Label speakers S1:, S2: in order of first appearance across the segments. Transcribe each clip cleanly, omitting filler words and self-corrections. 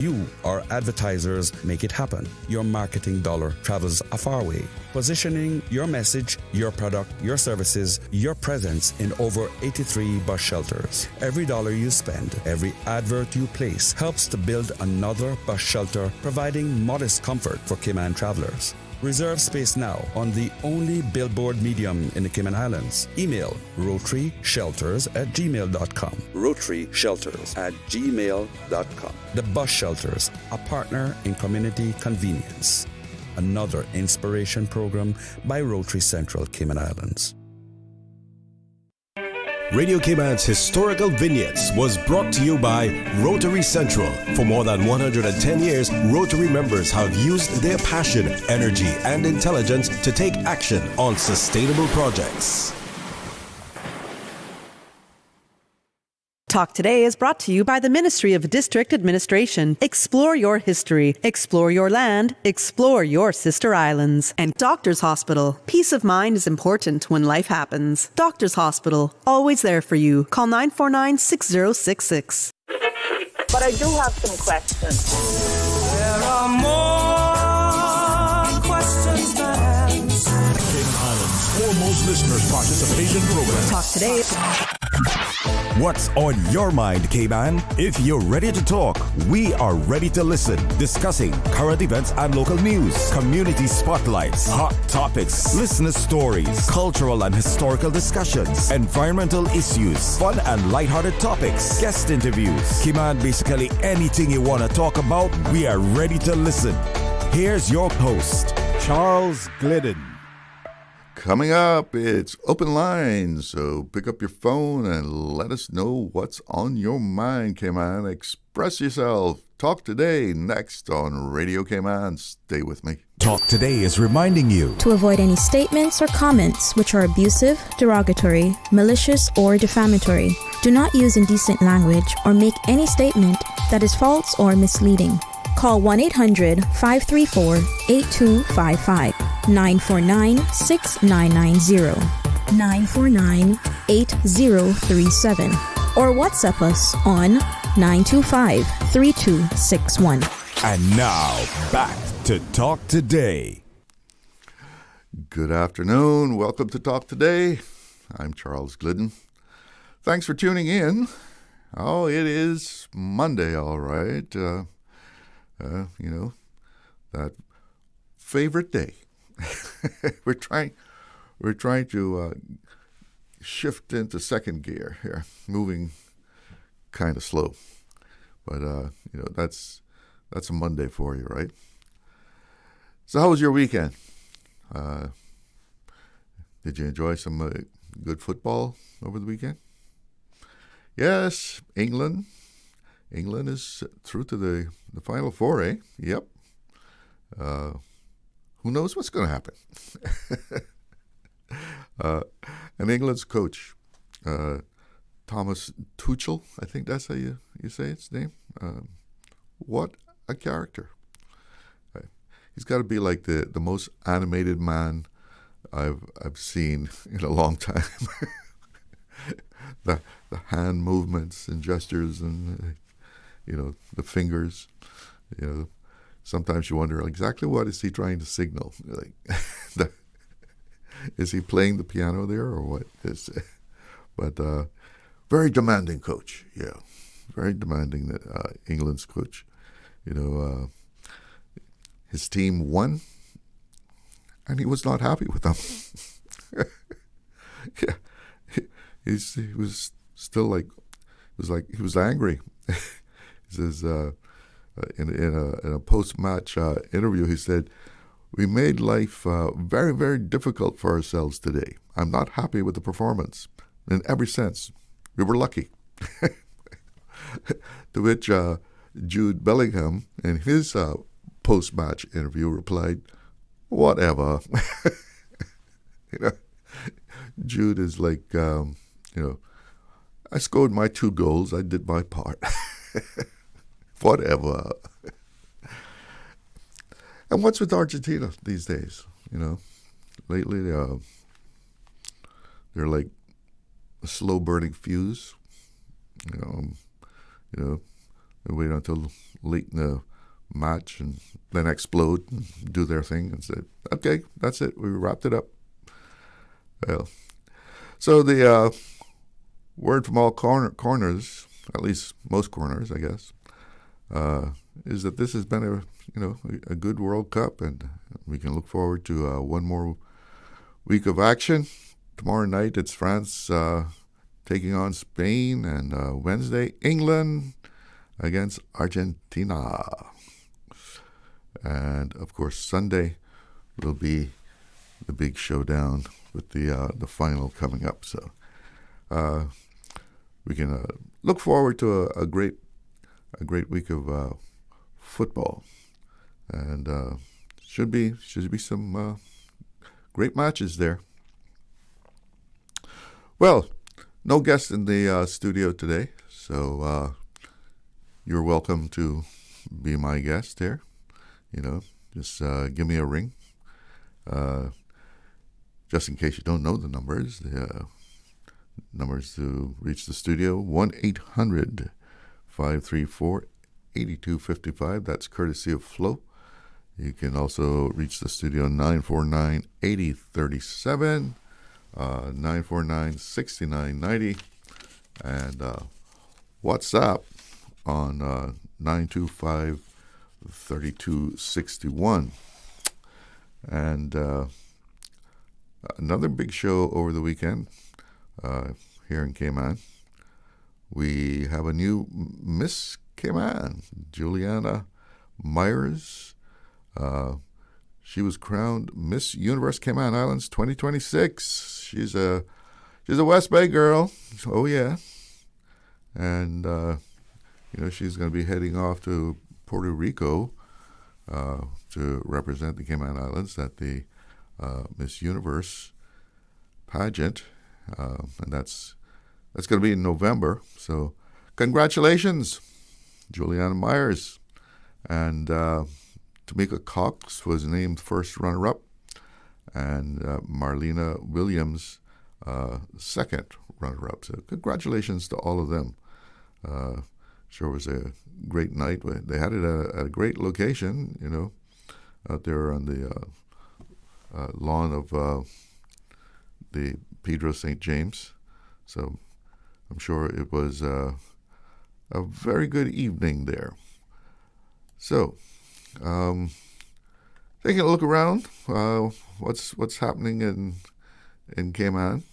S1: You, our advertisers, make it happen. Your marketing dollar travels a far way. Positioning your message, your product, your services, your presence in over 83 bus shelters. Every dollar you spend, every advert you place helps to build another bus shelter, providing modest comfort for Cayman travelers. Reserve space now on the only billboard medium in the Cayman Islands. Email rotaryshelters@gmail.com. rotaryshelters@gmail.com. The Bus Shelters, a partner in community convenience. Another inspiration program by Rotary Central Cayman Islands.
S2: Radio Cayman's historical vignettes was brought to you by Rotary Central. For more than 110 years, Rotary members have used their passion, energy, and intelligence to take action on sustainable projects.
S3: Talk Today is brought to you by the Ministry of District Administration. Explore your history. Explore your land. Explore your sister islands. And Doctors Hospital. Peace of mind is important when life happens. Doctors Hospital. Always there for you. Call 949-6066.
S4: But I do have some questions.
S5: There are more questions than answers.
S6: Cayman Islands' foremost listeners participation program.
S3: Talk Today.
S2: What's on your mind, Cayman? If you're ready to talk, we are ready to listen. Discussing current events and local news, community spotlights, hot topics, listener stories, cultural and historical discussions, environmental issues, fun and lighthearted topics, guest interviews. Cayman, basically anything you want to talk about, we are ready to listen. Here's your host, Charles Glidden.
S7: Coming up, it's Open Lines, so pick up your phone and let us know what's on your mind, Cayman. Express yourself. Talk Today, next on Radio Cayman. Stay with me.
S2: Talk Today is reminding you
S8: to avoid any statements or comments which are abusive, derogatory, malicious, or defamatory. Do not use indecent language or make any statement that is false or misleading. Call 1-800-534-8255, 949-6990, 949-8037, or WhatsApp us on 925-3261.
S2: And now, back to Talk Today.
S7: Good afternoon. Welcome to Talk Today. I'm Charles Glidden. Thanks for tuning in. Oh, it is Monday, all right. That favorite day. we're trying to shift into second gear here, moving kind of slow. But that's a Monday for you, right? So how was your weekend? Did you enjoy some good football over the weekend? Yes, England is through to the Final Four, eh? Yep. Who knows what's going to happen? And England's coach, Thomas Tuchel, I think that's how you say his name. What a character. He's got to be like the most animated man I've seen in a long time. the hand movements and gestures and the fingers, sometimes you wonder exactly what is he trying to signal. Like, is he playing the piano there or what? But very demanding coach, yeah, very demanding. England's coach, his team won, and he was not happy with them. Yeah, he was still like he was angry. He says in a post-match interview, he said, "We made life very, very difficult for ourselves today. I'm not happy with the performance in every sense. We were lucky." To which Jude Bellingham, in his post-match interview, replied, "Whatever." Jude is like, I scored my 2 goals. I did my part. Whatever. And what's with Argentina these days? Lately they're like a slow burning fuse. They wait until late in the match and then explode and do their thing and say, okay, that's it. We wrapped it up. Well, so the word from all corners, at least most corners, I guess, is that this has been a good World Cup, and we can look forward to one more week of action. Tomorrow night it's France taking on Spain, and Wednesday England against Argentina. And of course Sunday will be the big showdown with the final coming up. So we can look forward to a great week of football, and should be some great matches there. Well, no guest in the studio today, so you're welcome to be my guest here. Just give me a ring. Just in case you don't know the numbers, numbers to reach the studio, 1-800-534-8255. That's courtesy of Flo. You can also reach the studio 949-8037, 949-6990, and WhatsApp on 925-3261. And another big show over the weekend here in Cayman. We have a new Miss Cayman, Juliana Myers. She was crowned Miss Universe Cayman Islands 2026. She's a West Bay girl. Oh yeah, and she's going to be heading off to Puerto Rico to represent the Cayman Islands at the Miss Universe pageant, and that's going to be in November. So congratulations, Juliana Myers. And Tamika Cox was named first runner-up, and Marlena Williams second runner-up. So congratulations to all of them. Sure was a great night. They had it at a great location, out there on the lawn of the Pedro St. James. So I'm sure it was a very good evening there. So, taking a look around, what's happening in Cayman.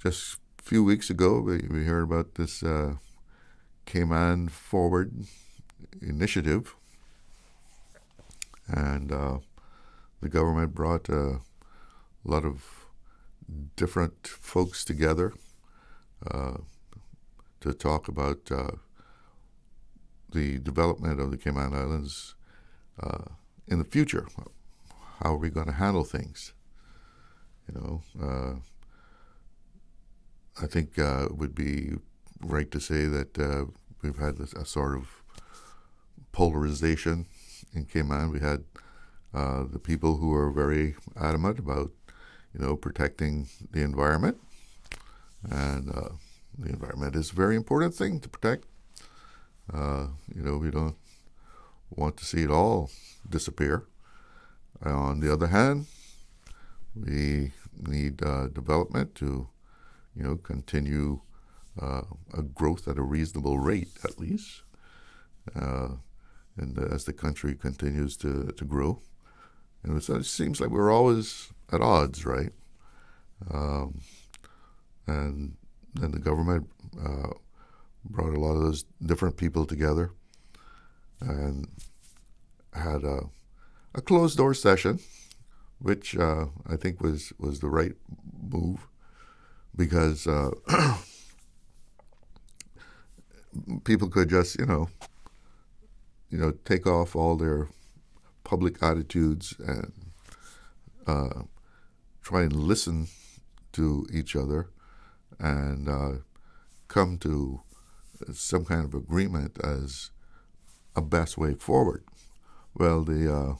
S7: Just a few weeks ago, we heard about this Cayman Forward initiative, and the government brought a lot of different folks together to talk about the development of the Cayman Islands in the future. How are we going to handle things? I think it would be right to say that we've had a sort of polarization in Cayman. We had the people who are very adamant about, protecting the environment, and the environment is a very important thing to protect. We don't want to see it all disappear. On the other hand, we need development to, continue a growth at a reasonable rate, at least, and as the country continues to grow. And it seems like we're always at odds, right? And then the government brought a lot of those different people together and had a closed-door session, which I think was the right move, because people could just, take off all their public attitudes and try and listen to each other and come to some kind of agreement as a best way forward. Well, the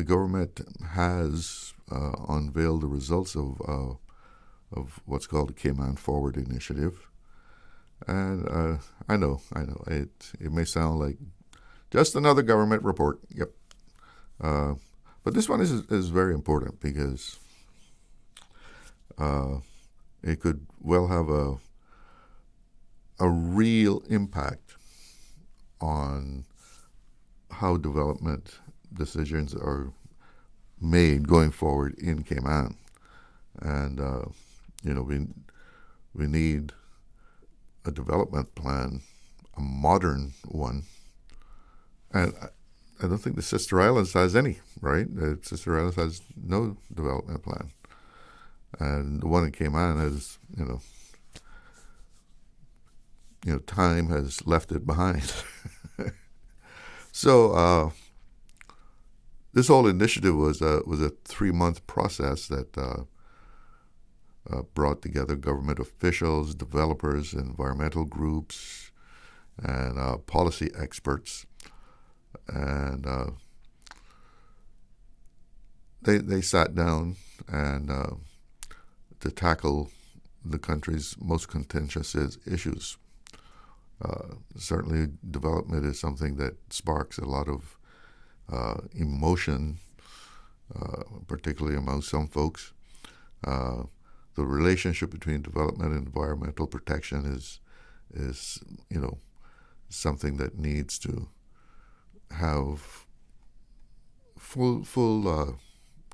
S7: government has unveiled the results of what's called the Cayman Forward Initiative, And I know, it may sound like just another government report. Yep. But this one is very important because it could well have a real impact on how development decisions are made going forward in Cayman. And, we need a development plan, a modern one. And I don't think the Sister Islands has any, right? The Sister Islands has no development plan. And the one in Cayman has, time has left it behind. So this whole initiative was a 3-month process that brought together government officials, developers, environmental groups, and policy experts. And they sat down and to tackle the country's most contentious issues. Certainly, development is something that sparks a lot of emotion, particularly among some folks. The relationship between development and environmental protection is something that needs to have full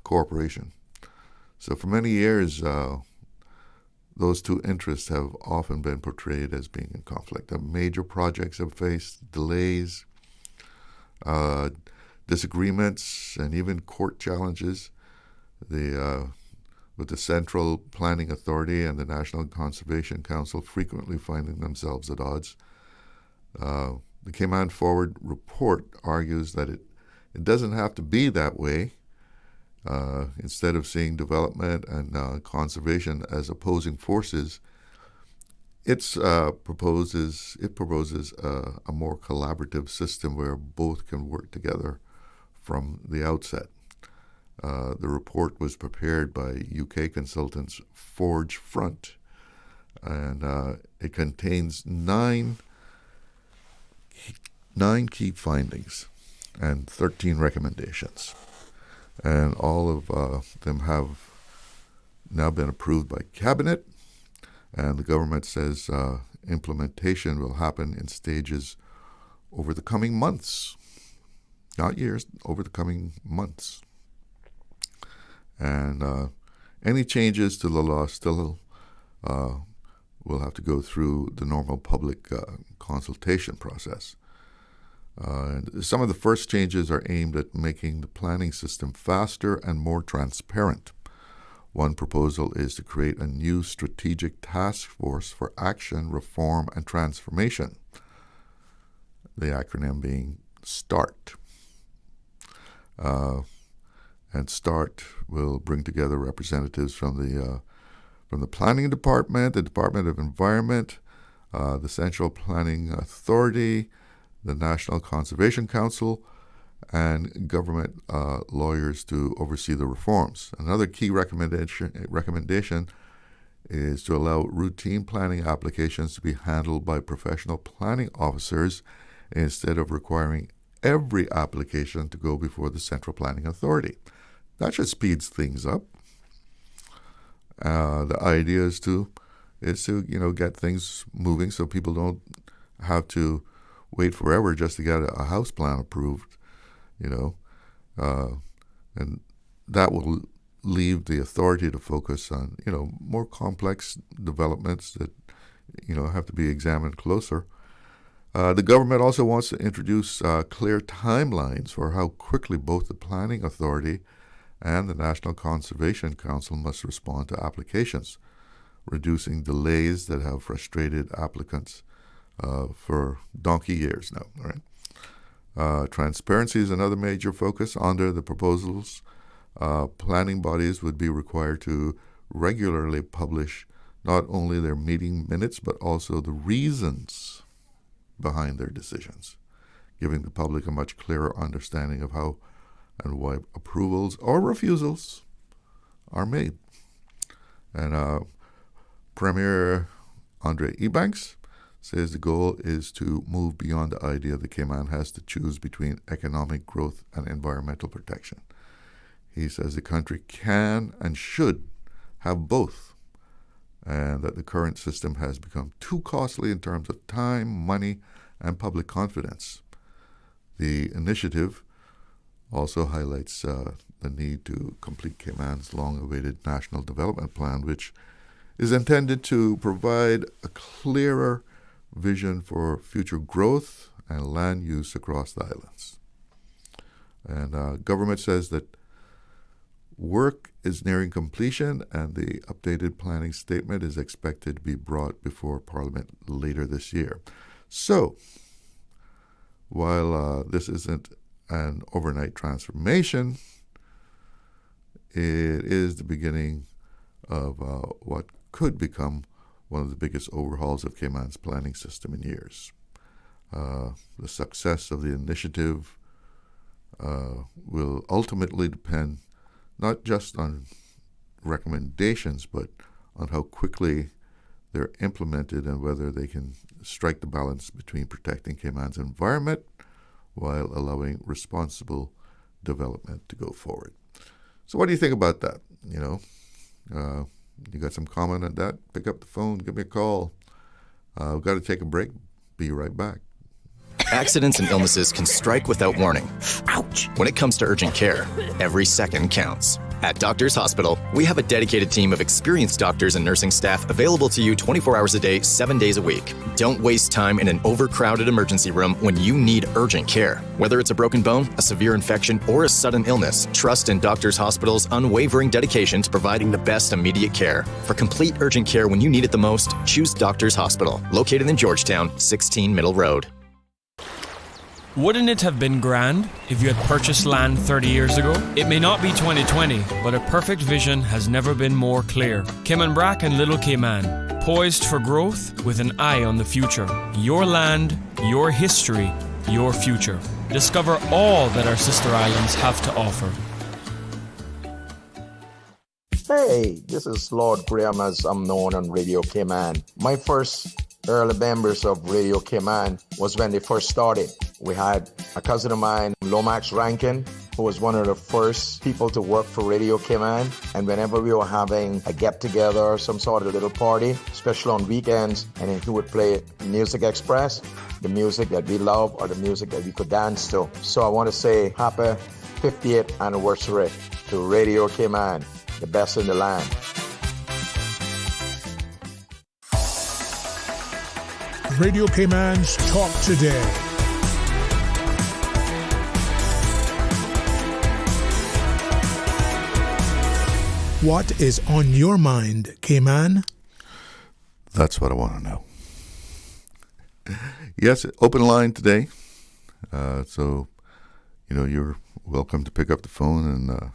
S7: cooperation. So for many years, those two interests have often been portrayed as being in conflict. The major projects have faced delays, disagreements, and even court challenges. With the Central Planning Authority and the National Conservation Council frequently finding themselves at odds. The Cayman Forward report argues that it doesn't have to be that way. Instead of seeing development and conservation as opposing forces, it proposes a more collaborative system where both can work together from the outset. The report was prepared by UK consultants Forge Front, and it contains nine key findings and 13 recommendations. And all of them have now been approved by Cabinet, and the government says implementation will happen in stages over the coming months, not years, over the coming months. And any changes to the law still will have to go through the normal public consultation process. And some of the first changes are aimed at making the planning system faster and more transparent. One proposal is to create a new strategic task force for action, reform, and transformation, the acronym being START. And START will bring together representatives from the Planning Department, the Department of Environment, the Central Planning Authority, the National Conservation Council, and government lawyers to oversee the reforms. Another key recommendation is to allow routine planning applications to be handled by professional planning officers instead of requiring every application to go before the Central Planning Authority. That just speeds things up. The idea is to get things moving so people don't have to wait forever just to get a house plan approved, and that will leave the authority to focus on more complex developments that have to be examined closer. The government also wants to introduce clear timelines for how quickly both the Planning Authority and the National Conservation Council must respond to applications, reducing delays that have frustrated applicants for donkey years now. Right? Transparency is another major focus. Under the proposals, planning bodies would be required to regularly publish not only their meeting minutes but also the reasons behind their decisions, giving the public a much clearer understanding of how and why approvals or refusals are made. And Premier Andre Ebanks says the goal is to move beyond the idea that Cayman has to choose between economic growth and environmental protection. He says the country can and should have both, and that the current system has become too costly in terms of time, money, and public confidence. The initiative also highlights the need to complete Cayman's long-awaited National Development Plan, which is intended to provide a clearer vision for future growth and land use across the islands. And government says that work is nearing completion, and the updated planning statement is expected to be brought before Parliament later this year. So, while this isn't an overnight transformation, it is the beginning of what could become one of the biggest overhauls of Cayman's planning system in years. The success of the initiative will ultimately depend not just on recommendations, but on how quickly they're implemented and whether they can strike the balance between protecting Cayman's environment while allowing responsible development to go forward. So what do you think about that? You got some comment on that? Pick up the phone, give me a call. We've got to take a break. Be right back.
S9: Accidents and illnesses can strike without warning. Ouch! When it comes to urgent care, every second counts. At Doctors Hospital, we have a dedicated team of experienced doctors and nursing staff available to you 24 hours a day, 7 days a week. Don't waste time in an overcrowded emergency room when you need urgent care. Whether it's a broken bone, a severe infection, or a sudden illness, trust in Doctors Hospital's unwavering dedication to providing the best immediate care. For complete urgent care when you need it the most, choose Doctors Hospital, located in Georgetown, 16 Middle Road.
S10: Wouldn't it have been grand if you had purchased land 30 years ago? It may not be 2020, but a perfect vision has never been more clear. Cayman Brac and Little Cayman, poised for growth with an eye on the future. Your land, your history, your future. Discover all that our sister islands have to offer.
S11: Hey, this is Lord Graham, as I'm known on Radio Cayman. My first early members of Radio Cayman was when they first started. We had a cousin of mine, Lomax Rankin, who was one of the first people to work for Radio Cayman. And whenever we were having a get-together or some sort of little party, especially on weekends, and then he would play Music Express, the music that we love or the music that we could dance to. So I want to say happy 50th anniversary to Radio Cayman, the best in the land.
S6: Radio Cayman's Talk Today. What is on your mind, Cayman?
S7: That's what I want to know. Yes, open line today. So, you're welcome to pick up the phone and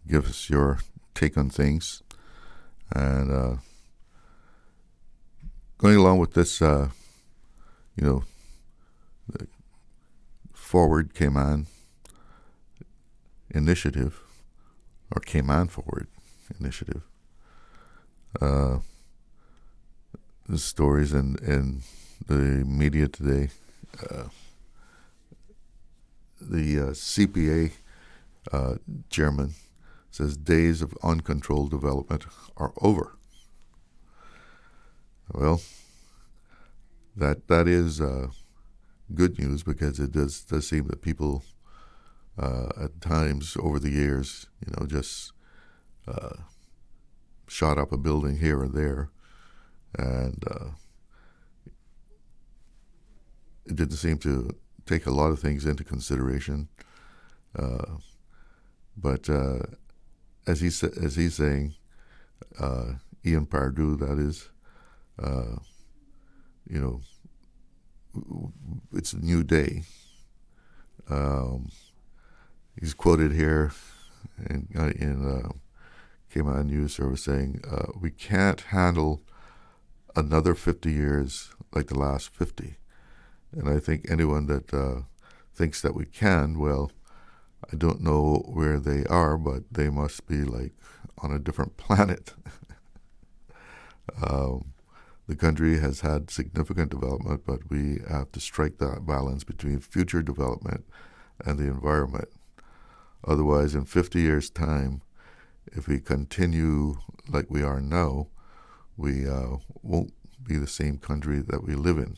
S7: give us your take on things. And going along with this, the Forward Cayman initiative, or Cayman Forward initiative. The stories in the media today. The CPA chairman says days of uncontrolled development are over. Well, that is good news, because it does seem that people at times over the years, just shot up a building here and there, and it didn't seem to take a lot of things into consideration. But as he's saying, Ian Pardue, that is, it's a new day. He's quoted here in Cayman News Service saying, "We can't handle another 50 years like the last 50." And I think anyone that thinks that we can, well, I don't know where they are, but they must be like on a different planet. the country has had significant development, but we have to strike that balance between future development and the environment. Otherwise, in 50 years' time, if we continue like we are now, we won't be the same country that we live in.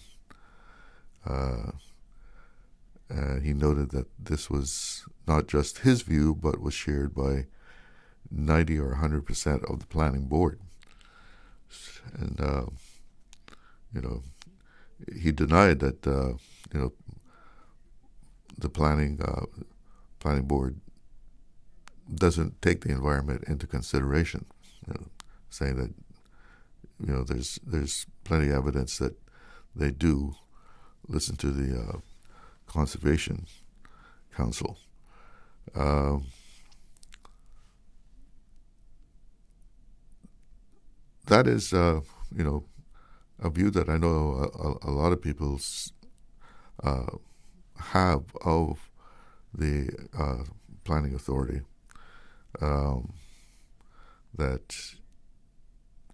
S7: He noted that this was not just his view, but was shared by 90 or 100% of the planning board. And, he denied that, the planning board doesn't take the environment into consideration, saying that, there's plenty of evidence that they do listen to the Conservation Council. That is, a view that I know a lot of people have of the planning authority. That,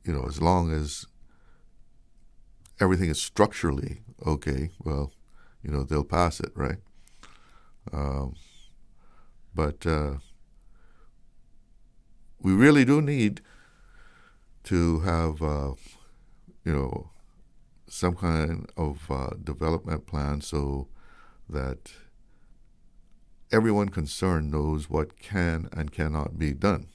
S7: as long as everything is structurally okay, well, they'll pass it, right? But we really do need to have, some kind of development plan so that everyone concerned knows what can and cannot be done.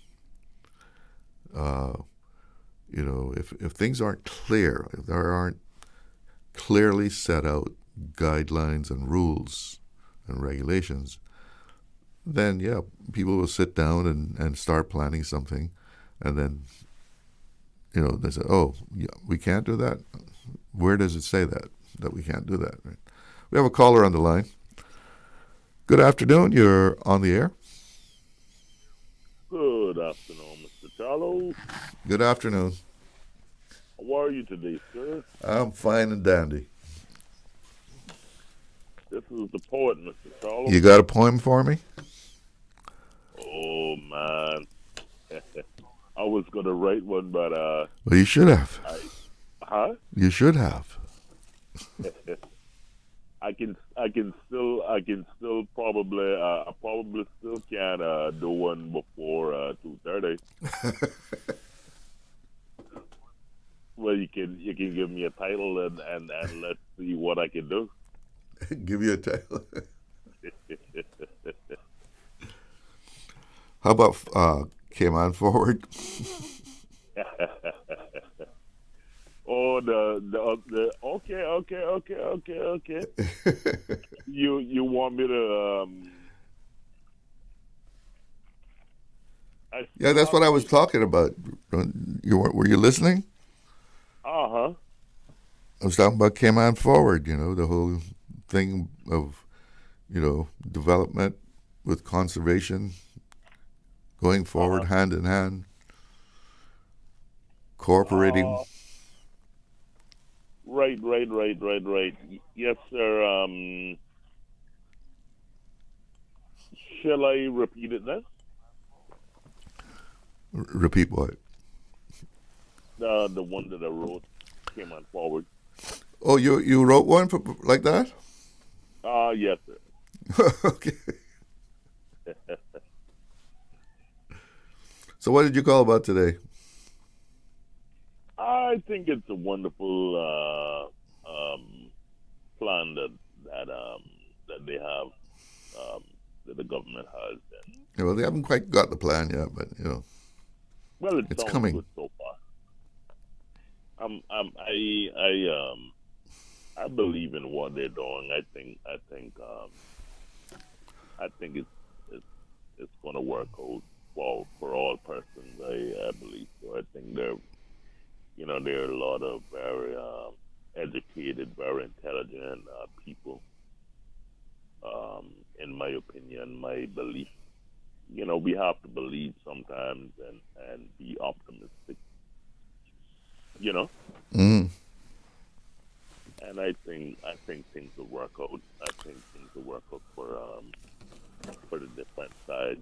S7: If things aren't clear, if there aren't clearly set out guidelines and rules and regulations, then people will sit down and start planning something, and then they say, "Oh, yeah, we can't do that." Where does it say that we can't do that? Right? We have a caller on the line. Good afternoon. You're on the air.
S12: Good afternoon, Mr. Charlo.
S7: Good afternoon.
S12: How are you today, sir?
S7: I'm fine and dandy.
S12: This is the poet, Mr. Charlo.
S7: You got a poem for me?
S12: Oh, man. I was going to write one, but...
S7: Well, you should have.
S12: Huh?
S7: You should have.
S12: I can still probably, I probably still can do one before 2:30. Well, you can give me a title and let's see what I can do.
S7: Give you a title. How about came on forward?
S12: Oh, the okay. You want me to
S7: Yeah, that's what I was talking about. Were you listening?
S12: Uh-huh.
S7: I was talking about came on forward, the whole thing of, development with conservation going forward hand in hand, cooperating.
S12: Right. Yes, sir. Shall I repeat it then?
S7: Repeat what?
S12: The one that I wrote came on forward.
S7: Oh, you wrote one like that?
S12: Yes, sir.
S7: Okay. So what did you call about today?
S12: I think it's a wonderful plan that they have, that the government has.
S7: Yeah, well, they haven't quite got the plan yet, but
S12: well,
S7: it's coming.
S12: Good so far. I believe in what they're doing. I think it's going to work out for all persons. I believe so. I think there are a lot of very educated, very intelligent people. In my opinion, my belief, we have to believe sometimes and be optimistic.
S7: Mm.
S12: And I think things will work out. I think things will work out for the different sides.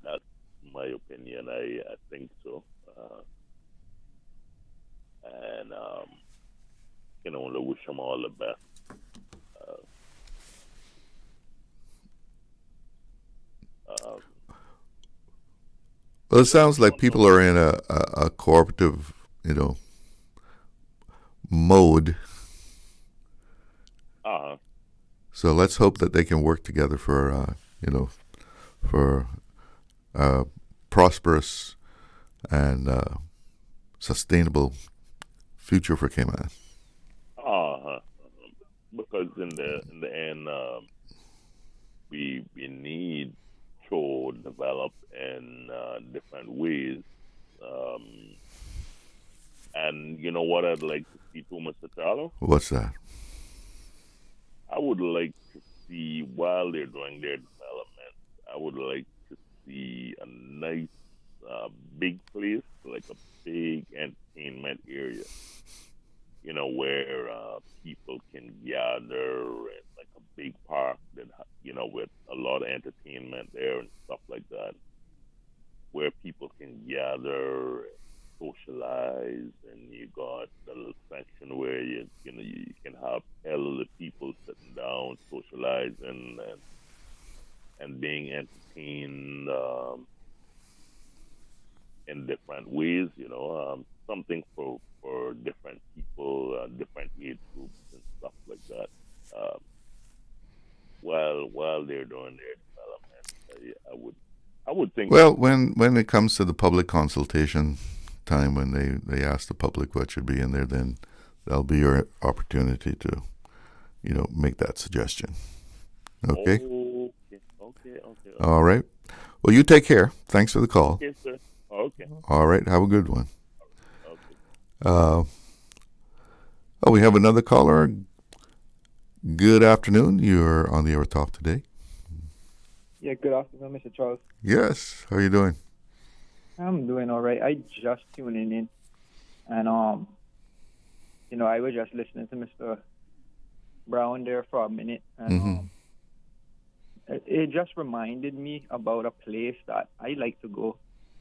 S12: That's my opinion. I think so. and can only wish them all the best.
S7: Well, it sounds like people are in a cooperative, mode. So let's hope that they can work together for prosperous and sustainable future for Cayman.
S12: Because in the end, we need to develop in different ways. And you know what I'd like to see too, Mr. Charlo?
S7: What's that?
S12: I would like to see, while they're doing their development, I would like to see a nice big place, like a big entertainment area, where people can gather, and like a big park that, with a lot of entertainment there and stuff like that, where people can gather and socialize, and you got a little section where you can have elderly people sitting down, socializing, and being entertained in different ways. Something for different people, different age groups, and stuff like that. While they're doing their development, I would think.
S7: Well, when it comes to the public consultation time, when they ask the public what should be in there, then that'll be your opportunity to, make that suggestion. Okay?
S12: Okay.
S7: All right. Well, you take care. Thanks for the call.
S12: Okay, sir. Okay.
S7: All right. Have a good one. We have another caller. Good afternoon. You're on the Air Talk today.
S13: Yeah, good afternoon, Mr. Charles.
S7: Yes. How are you doing?
S13: I'm doing all right. I just tuning in, and I was just listening to Mr. Brown there for a minute, and it just reminded me about a place that I like to go,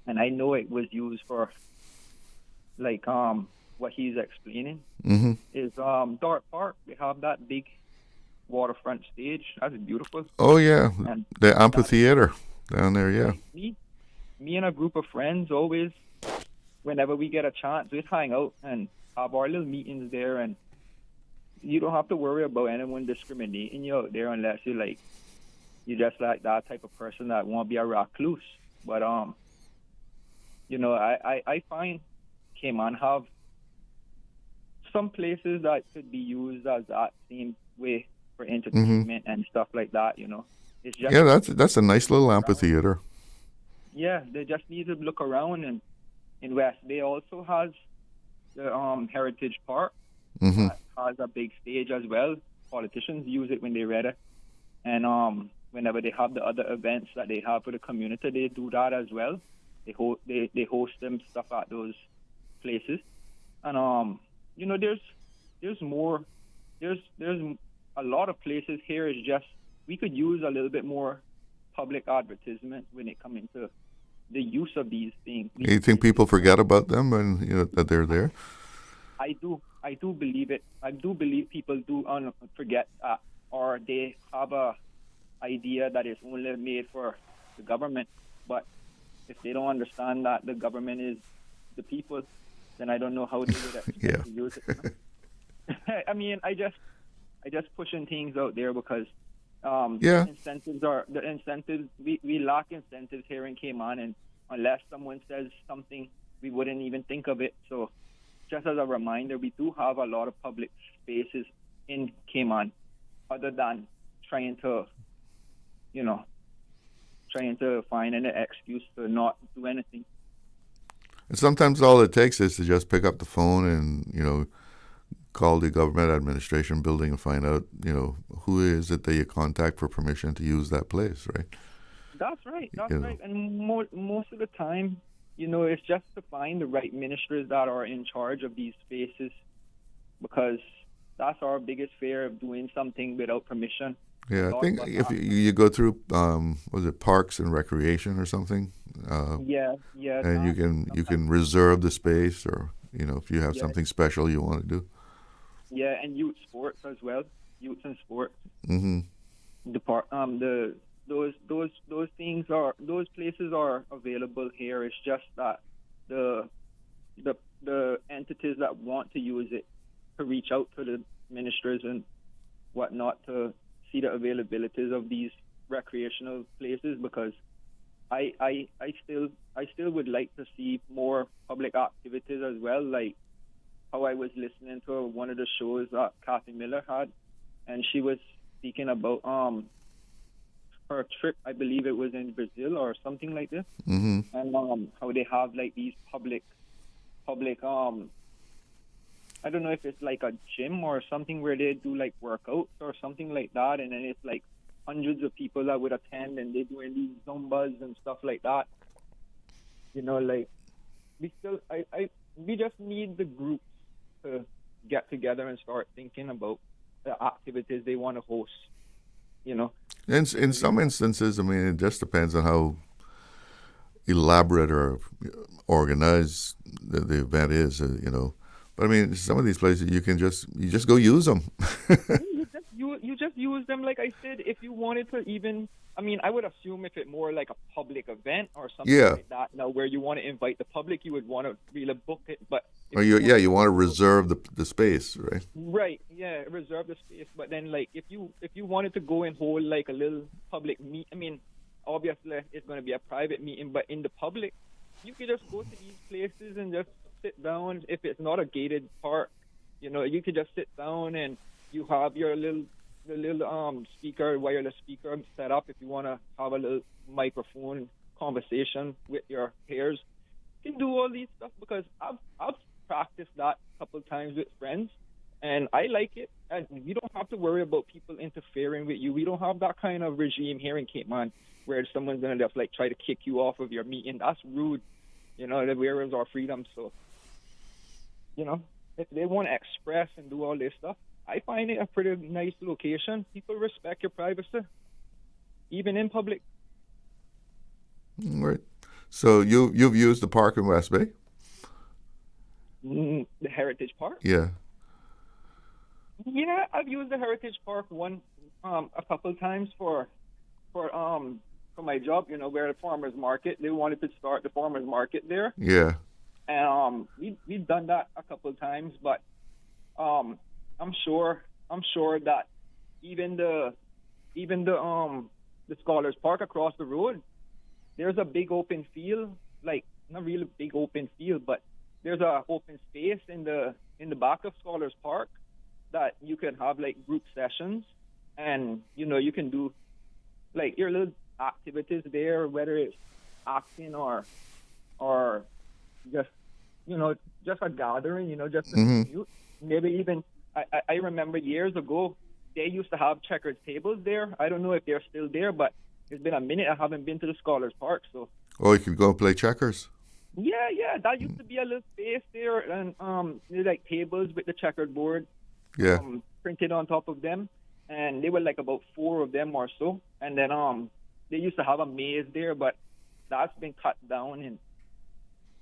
S13: and I know it was used for like what he's explaining is Dart Park. They have that big waterfront stage. That's beautiful.
S7: Oh yeah,
S13: and
S7: the amphitheater down there. Yeah.
S13: Me and a group of friends always, whenever we get a chance, we hang out and have our little meetings there, and you don't have to worry about anyone discriminating you out there unless you're just like that type of person that won't be a recluse. But I find Cayman have some places that could be used as that same way for entertainment and stuff like that. It's just
S7: that's a nice little amphitheater.
S13: Yeah, they just need to look around, and in West Bay also has the Heritage Park. That has a big stage as well. Politicians use it when they're ready, and whenever they have the other events that they have for the community, they do that as well. They host them stuff at those places, and there's more. There's a lot of places here. It's just we could use a little bit more public advertisement when it comes into the use of these things.
S7: You think people forget about them when that they're there?
S13: I do believe it. I do believe people do forget that, or they have a idea that it's only made for the government. But if they don't understand that the government is the people, then I don't know how they would expect to use it. I mean, I just pushing things out there because incentives. We lack incentives here in Cayman, and unless someone says something, we wouldn't even think of it. So, just as a reminder, we do have a lot of public spaces in Cayman, other than trying to find an excuse to not do anything.
S7: And sometimes all it takes is to just pick up the phone and call the government administration building and find out, who is it that you contact for permission to use that place, right?
S13: That's right. Right. And most of the time, it's just to find the right ministers that are in charge of these spaces, because that's our biggest fear of doing something without permission.
S7: Yeah, I think if you go through, was it Parks and Recreation or something?
S13: Yeah.
S7: And you can reserve the space, or if you have something special you want to do.
S13: Yeah, and youth sports as well. Youth and sports.
S7: Mm-hmm.
S13: Those places are available here. It's just that the entities that want to use it to reach out to the ministers and whatnot to see the availabilities of these recreational places, because I still would like to see more public activities as well, like how I was listening to one of the shows that Kathy Miller had, and she was speaking about her trip. I believe it was in Brazil or something like this,
S7: mm-hmm.
S13: and how they have like these public I don't know if it's like a gym or something where they do like workouts or something like that, and then it's like hundreds of people that would attend, and they're doing these Zumbas and stuff like that. Like we just need the groups to get together and start thinking about the activities they want to host.
S7: In some instances, I mean, it just depends on how elaborate or organized the event is, But I mean, some of these places you just go use them.
S13: You just use them, like I said. If you wanted to, even, I mean, I would assume if it more like a public event or something like that, now where you want to invite the public, you would want to really book it. But
S7: you want to reserve the space, right?
S13: Right, yeah, reserve the space. But then, like, if you wanted to go and hold like a little public meet, I mean, obviously it's going to be a private meeting, but in the public, you could just go to these places and just sit down. If it's not a gated park, you could just sit down and you have your little wireless speaker set up. If you want to have a little microphone conversation with your peers, you can do all these stuff, because I've practiced that a couple of times with friends, and I like it. And you don't have to worry about people interfering with you. We don't have that kind of regime here in Cape Man where someone's gonna just like try to kick you off of your meeting. That's rude. That wears our freedom. So, if they want to express and do all this stuff, I find it a pretty nice location. People respect your privacy, even in public.
S7: Right. So you've used the park in West Bay?
S13: The Heritage Park?
S7: Yeah.
S13: Yeah, I've used the Heritage Park a couple of times for my job. Where the farmers market, they wanted to start the farmers market there.
S7: Yeah.
S13: And we've done that a couple of times, but I'm sure that even the Scholars Park across the road, there's a big open field, like not really big open field, but there's a open space in the back of Scholars Park that you can have like group sessions, and you can do like your little activities there, whether it's acting or just just a gathering, just a commute. Maybe even I remember years ago they used to have checkers tables there. I don't know if they're still there, but it's been a minute. I haven't been to the Scholars Park, so.
S7: Oh, you can go and play checkers.
S13: Yeah, that used to be a little space there, and like tables with the checkered board, printed on top of them, and they were like about 4 of them or so. And then they used to have a maze there, but that's been cut down, and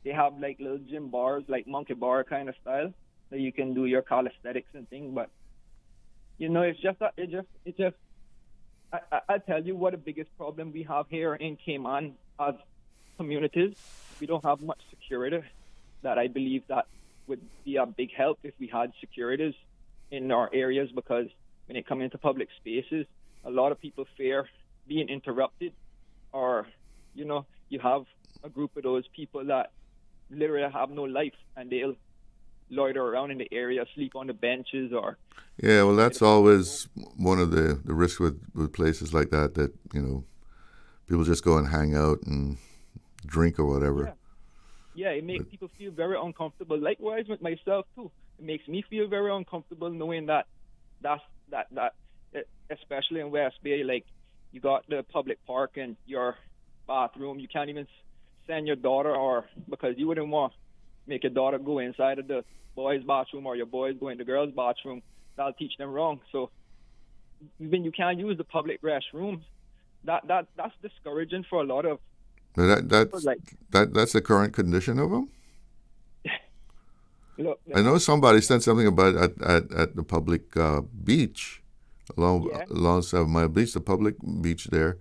S13: they have like little gym bars, like monkey bar kind of style, that you can do your calisthenics and things. But I tell you what the biggest problem we have here in Cayman as communities, we don't have much security. That I believe that would be a big help if we had securities in our areas, because when it comes into public spaces, a lot of people fear being interrupted, or you have a group of those people that literally have no life, and they'll loiter around in the area, sleep on the benches, or
S7: that's always one of the risks with places like that people just go and hang out and drink or whatever.
S13: Yeah, it makes people feel very uncomfortable. Likewise with myself too. It makes me feel very uncomfortable knowing that especially in West Bay, like you got the public park and your bathroom. You can't even send your daughter, or because you wouldn't want to make your daughter go inside of the boys' bathroom, or your boys go in the girls' bathroom. That'll teach them wrong. So even you can't use the public restrooms. That's discouraging for a lot of.
S7: That's the current condition of them?
S13: Look,
S7: I know somebody said something about at the public beach, along 7 Mile Beach, the public beach there,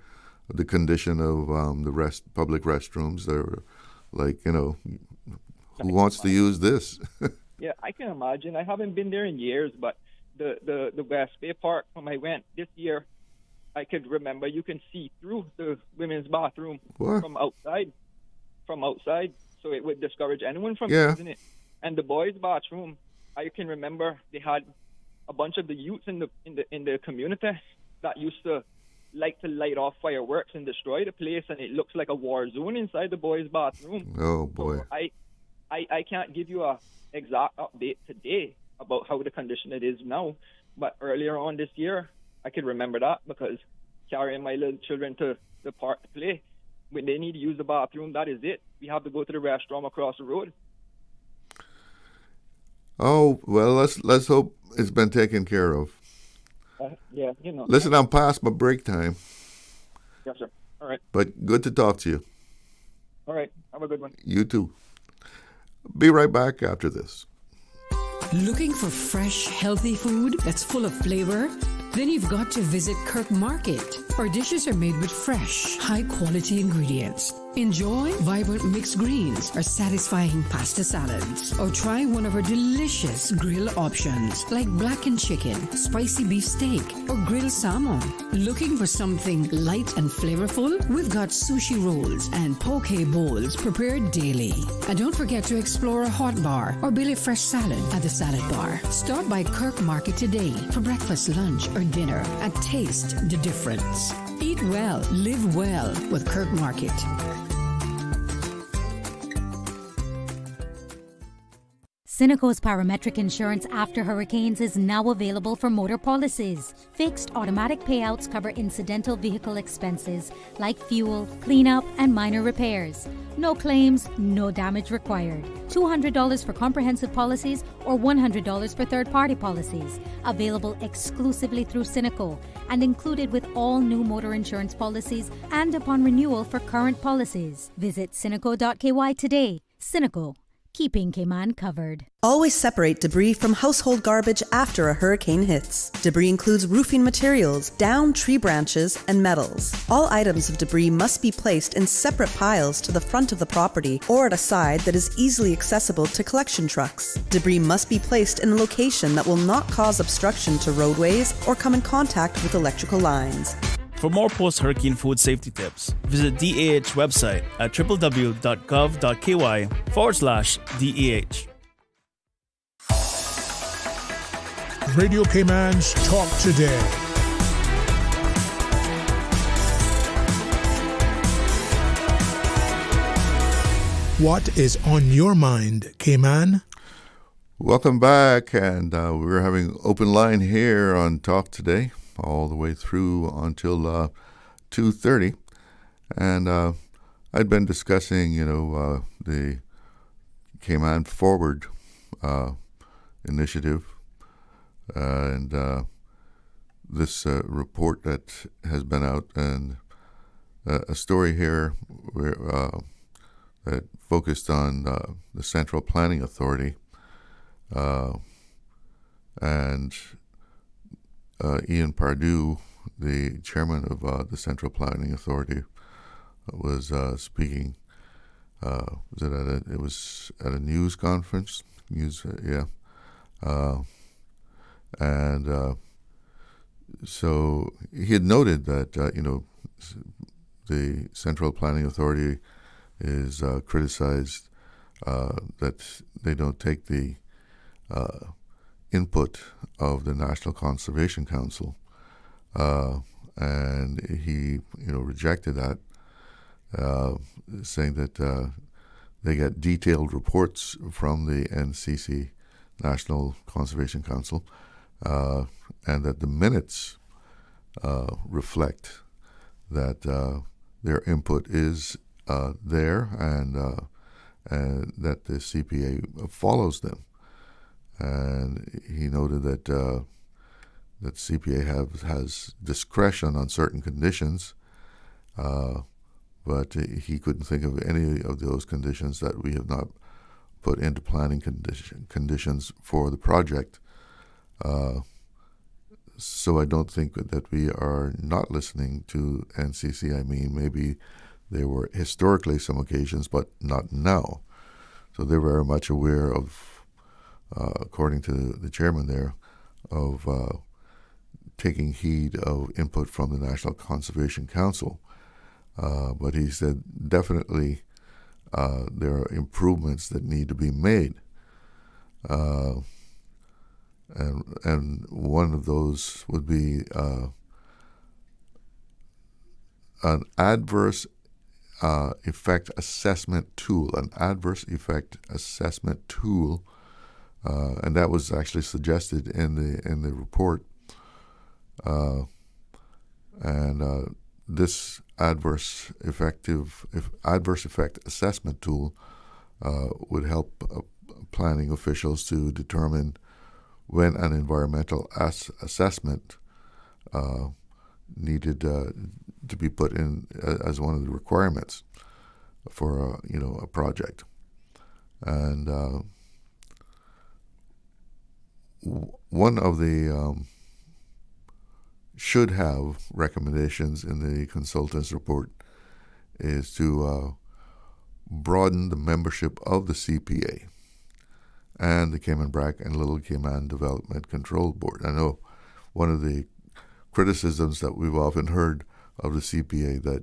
S7: the condition of the public restrooms. They're like, who wants to use this?
S13: Yeah, I can imagine. I haven't been there in years, but the West Bay Park, when I went this year, I could remember you can see through the women's bathroom from outside. So it would discourage anyone from using it. And the boys' bathroom, I can remember they had a bunch of the youths in the community that used to like to light off fireworks and destroy the place, and it looks like a war zone inside the boys' bathroom.
S7: Oh boy!
S13: So I can't give you a exact update today about how the condition it is now, but earlier on this year, I could remember that because carrying my little children to the park to play, when they need to use the bathroom, that is it. We have to go to the restroom across the road.
S7: Oh well, let's hope it's been taken care of.
S13: Yeah,
S7: Listen, I'm past my break time.
S13: Yes, sir. All right.
S7: But good to talk to you.
S13: All right. Have a good one.
S7: You too. Be right back after this.
S14: Looking for fresh, healthy food that's full of flavor? Then you've got to visit Kirk Market. Our dishes are made with fresh, high-quality ingredients. Enjoy vibrant mixed greens or satisfying pasta salads. Or try one of our delicious grill options like blackened chicken, spicy beef steak, or grilled salmon. Looking for something light and flavorful? We've got sushi rolls and poke bowls prepared daily. And don't forget to explore a hot bar or Billy Fresh salad at the salad bar. Stop by Kirk Market today for breakfast, lunch, or dinner and taste the difference. Eat well, live well with Kirk Market.
S15: Cineco's parametric insurance after hurricanes is now available for motor policies. Fixed automatic payouts cover incidental vehicle expenses like fuel, cleanup, and minor repairs. No claims, no damage required. $200 for comprehensive policies or $100 for third-party policies. Available exclusively through Cineco and included with all new motor insurance policies and upon renewal for current policies. Visit Cineco.ky today. Cineco. Keeping Cayman covered.
S3: Always separate debris from household garbage after a hurricane hits. Debris includes roofing materials, downed tree branches, and metals. All items of debris must be placed in separate piles to the front of the property or at a side that is easily accessible to collection trucks. Debris must be placed in a location that will not cause obstruction to roadways or come in contact with electrical lines.
S16: For more post-hurricane food safety tips, visit DAH website at www.gov.ky/DAH.
S6: Radio Cayman's Talk Today. What is on your mind, Cayman?
S7: Welcome back, and we're having open line here on Talk Today, all the way through until 2:30, and I'd been discussing, the Cayman Forward initiative, and this report that has been out, and a story here where that focused on the Central Planning Authority, and Ian Pardue, the chairman of the Central Planning Authority, was speaking. It was at a news conference. And so he had noted that the Central Planning Authority is criticized that they don't take the input of the National Conservation Council, and he rejected that, saying that they get detailed reports from the NCC, National Conservation Council, and that the minutes reflect that their input is there, and that the CPA follows them. And he noted that that CPA has discretion on certain conditions, but he couldn't think of any of those conditions that we have not put into planning conditions for the project. So I don't think that we are not listening to NCC. I mean, maybe there were historically some occasions, but not now. So they're very much aware of, according to the chairman there, of taking heed of input from the National Conservation Council. But he said definitely there are improvements that need to be made. And one of those would be an adverse effect assessment tool, and that was actually suggested in the report. This adverse effect assessment tool would help planning officials to determine when an environmental assessment needed to be put in as one of the requirements for a project. And one of the should have recommendations in the consultant's report is to broaden the membership of the CPA and the Cayman-Brac and Little Cayman Development Control Board. I know one of the criticisms that we've often heard of the CPA that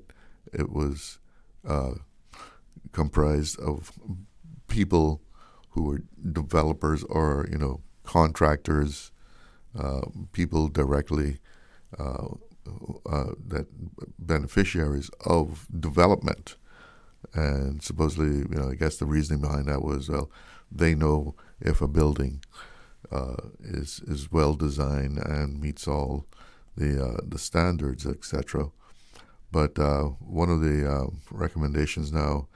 S7: it was comprised of people who were developers or contractors, people directly that beneficiaries of development. And supposedly, I guess the reasoning behind that was, well, they know if a building is well designed and meets all the standards, etc. But one of the recommendations now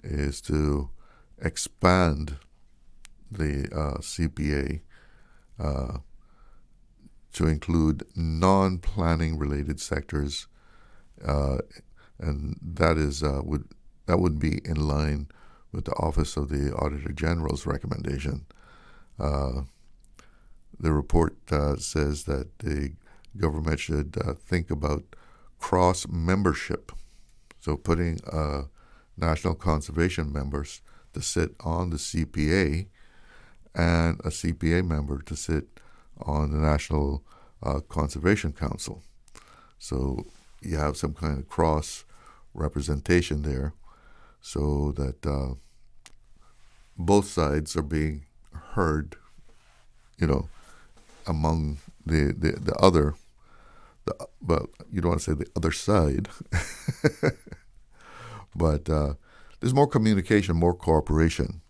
S7: is to expand the CPA to include non-planning related sectors, and that would be in line with the Office of the Auditor General's recommendation. The report says that the government should think about cross-membership, so putting national conservation members to sit on the CPA and a CPA member to sit on the National Conservation Council. So you have some kind of cross-representation there so that both sides are being heard, among the other, well, you don't want to say the other side, but there's more communication, more cooperation,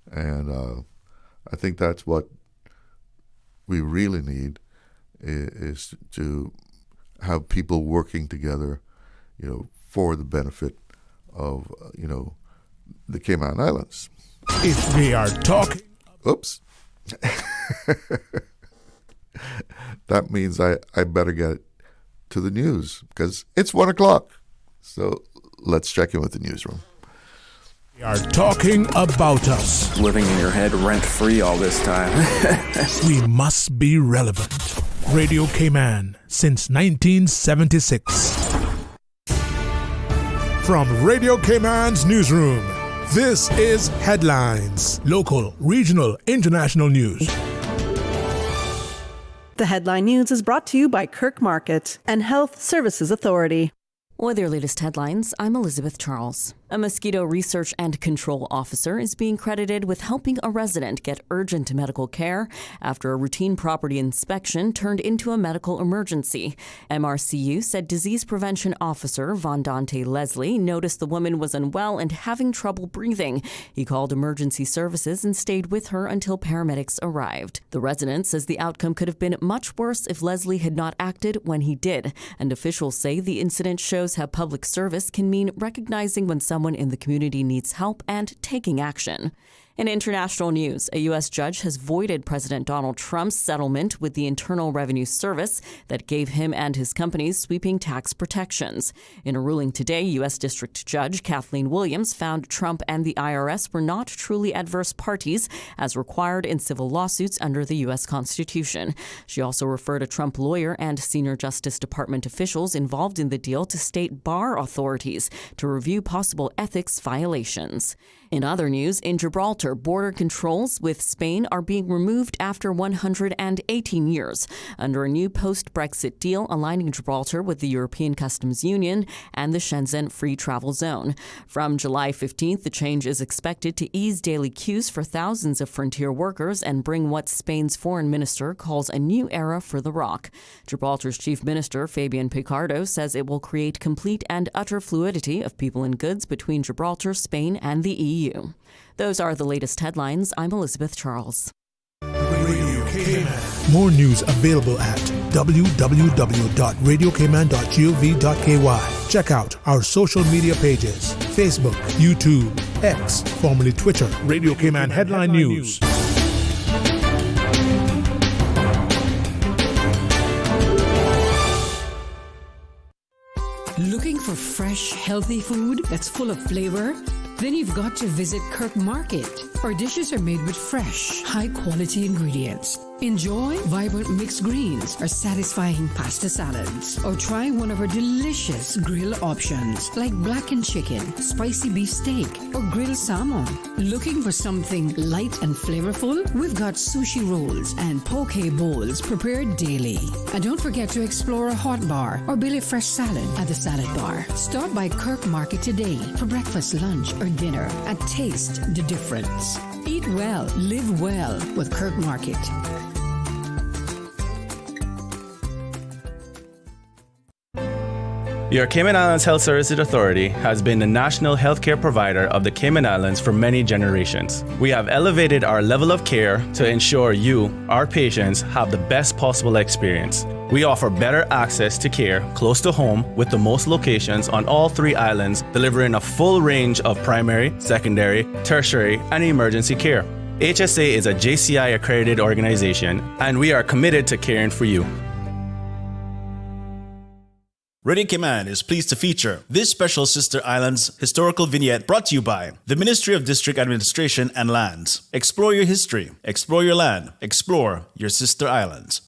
S7: and I think that's what we really need is to have people working together, for the benefit of, the Cayman Islands.
S6: If they are talking...
S7: Oops. That means I better get to the news because it's 1 o'clock. So let's check in with the newsroom.
S6: They are talking about us.
S17: Living in your head rent-free all this time.
S6: We must be relevant. Radio Cayman since 1976. From Radio Cayman's newsroom, this is Headlines. Local, regional, international news.
S3: The Headline News is brought to you by Kirk Market and Health Services Authority.
S18: With your latest headlines, I'm Elizabeth Charles. A mosquito research and control officer is being credited with helping a resident get urgent medical care after a routine property inspection turned into a medical emergency. MRCU said disease prevention officer Vondante Leslie noticed the woman was unwell and having trouble breathing. He called emergency services and stayed with her until paramedics arrived. The resident says the outcome could have been much worse if Leslie had not acted when he did, and officials say the incident shows how public service can mean recognizing when someone in the community needs help and taking action. In international news, a U.S. judge has voided President Donald Trump's settlement with the Internal Revenue Service that gave him and his companies sweeping tax protections. In a ruling today, U.S. District Judge Kathleen Williams found Trump and the IRS were not truly adverse parties, as required in civil lawsuits under the U.S. Constitution. She also referred a Trump lawyer and senior Justice Department officials involved in the deal to state bar authorities to review possible ethics violations. In other news, in Gibraltar, border controls with Spain are being removed after 118 years under a new post-Brexit deal aligning Gibraltar with the European Customs Union and the Shenzhen Free Travel Zone. From July 15th, the change is expected to ease daily queues for thousands of frontier workers and bring what Spain's foreign minister calls a new era for the ROC. Gibraltar's chief minister, Fabian Picardo, says it will create complete and utter fluidity of people and goods between Gibraltar, Spain, and the EU. Those are the latest headlines. I'm Elizabeth Charles.
S6: Radio Cayman. More news available at www.radiocayman.gov.ky. Check out our social media pages: Facebook, YouTube, X, formerly Twitter, Radio Cayman Headline News.
S14: Looking for fresh, healthy food that's full of flavor? Then you've got to visit Kirk Market. Our dishes are made with fresh, high-quality ingredients. Enjoy vibrant mixed greens or satisfying pasta salads. Or try one of our delicious grill options like blackened chicken, spicy beef steak, or grilled salmon. Looking for something light and flavorful? We've got sushi rolls and poke bowls prepared daily. And don't forget to explore a hot bar or Billy Fresh salad at the salad bar. Stop by Kirk Market today for breakfast, lunch, or dinner and taste the difference. Eat well, live well with Kirk Market.
S16: Your Cayman Islands Health Services Authority has been the national healthcare provider of the Cayman Islands for many generations. We have elevated our level of care to ensure you, our patients, have the best possible experience. We offer better access to care close to home with the most locations on all 3 islands, delivering a full range of primary, secondary, tertiary, and emergency care. HSA is a JCI accredited organization, and we are committed to caring for you.
S19: Radio Cayman is pleased to feature this special Sister Islands historical vignette brought to you by the Ministry of District Administration and Lands. Explore your history, explore your land, explore your Sister Islands.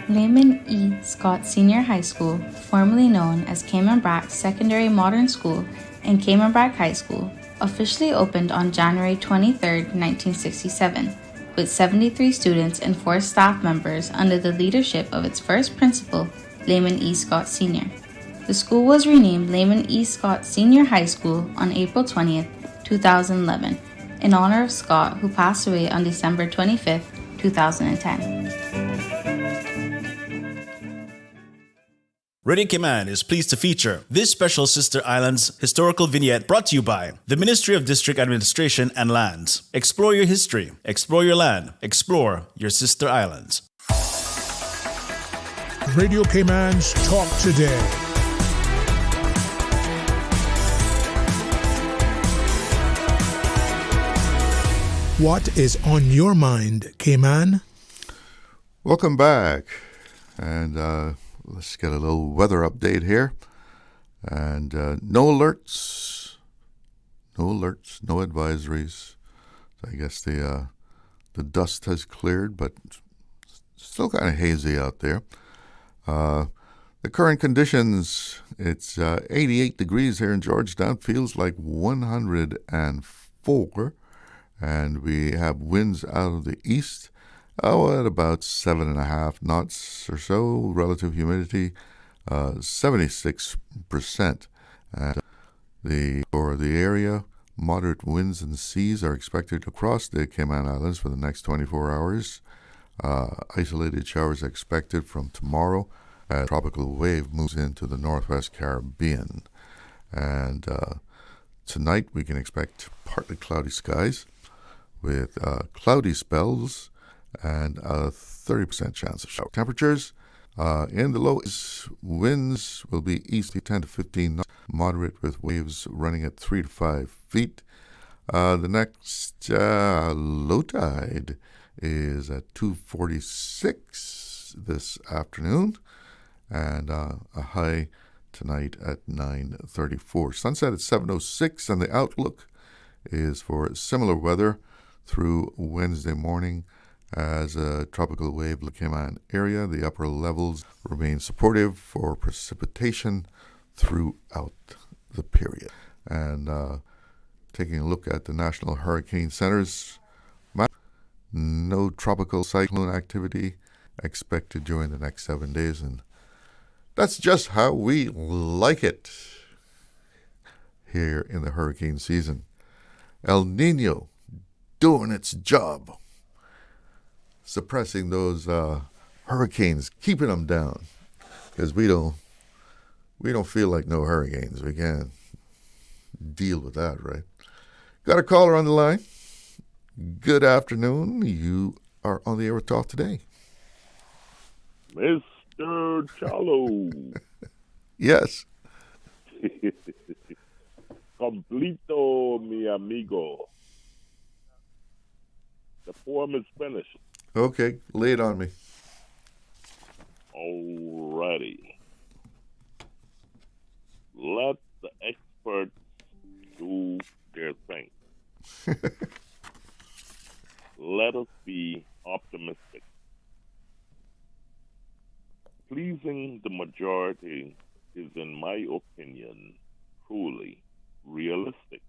S20: Layman E. Scott Senior High School, formerly known as Cayman Brac Secondary Modern School and Cayman Brac High School, officially opened on January 23, 1967. With 73 students and 4 staff members under the leadership of its first principal, Layman E. Scott Sr. The school was renamed Layman E. Scott Senior High School on April 20, 2011, in honor of Scott, who passed away on December 25, 2010.
S19: Radio Cayman is pleased to feature this special Sister Islands historical vignette brought to you by the Ministry of District Administration and Lands. Explore your history, explore your land, explore your Sister Islands.
S6: Radio Cayman's Talk Today. What is on your mind, Cayman?
S7: Welcome back. And let's get a little weather update here. And no alerts, no advisories. So I guess the dust has cleared, but still kind of hazy out there. The current conditions, it's 88 degrees here in Georgetown. Feels like 104. And we have winds out of the east. At about 7.5 knots or so. Relative humidity, 76%. And for the area, moderate winds and seas are expected across the Cayman Islands for the next 24 hours. Isolated showers expected from tomorrow as a tropical wave moves into the northwest Caribbean. And tonight we can expect partly cloudy skies with cloudy spells and a 30% chance of shower. Temperatures In the lows, winds will be easterly 10 to 15 knots, moderate with waves running at 3 to 5 feet. The next low tide is at 2:46 this afternoon, and a high tonight at 9:34. Sunset at 7:06, and the outlook is for similar weather through Wednesday morning as a tropical wave Cayman area. The upper levels remain supportive for precipitation throughout the period. And taking a look at the National Hurricane Center's map, no tropical cyclone activity expected during the next 7 days, and that's just how we like it here in the hurricane season. El Nino doing its job, suppressing those hurricanes, keeping them down, because we don't feel like no hurricanes. We can't deal with that, right? Got a caller on the line. Good afternoon. You are on the air with Talk Today.
S12: Mr. Chalo.
S7: Yes.
S12: Complito, mi amigo. The poem is finished.
S7: Okay, lay it on me.
S12: Alrighty. Let the experts do their thing. Let us be optimistic. Pleasing the majority is, in my opinion, truly realistic.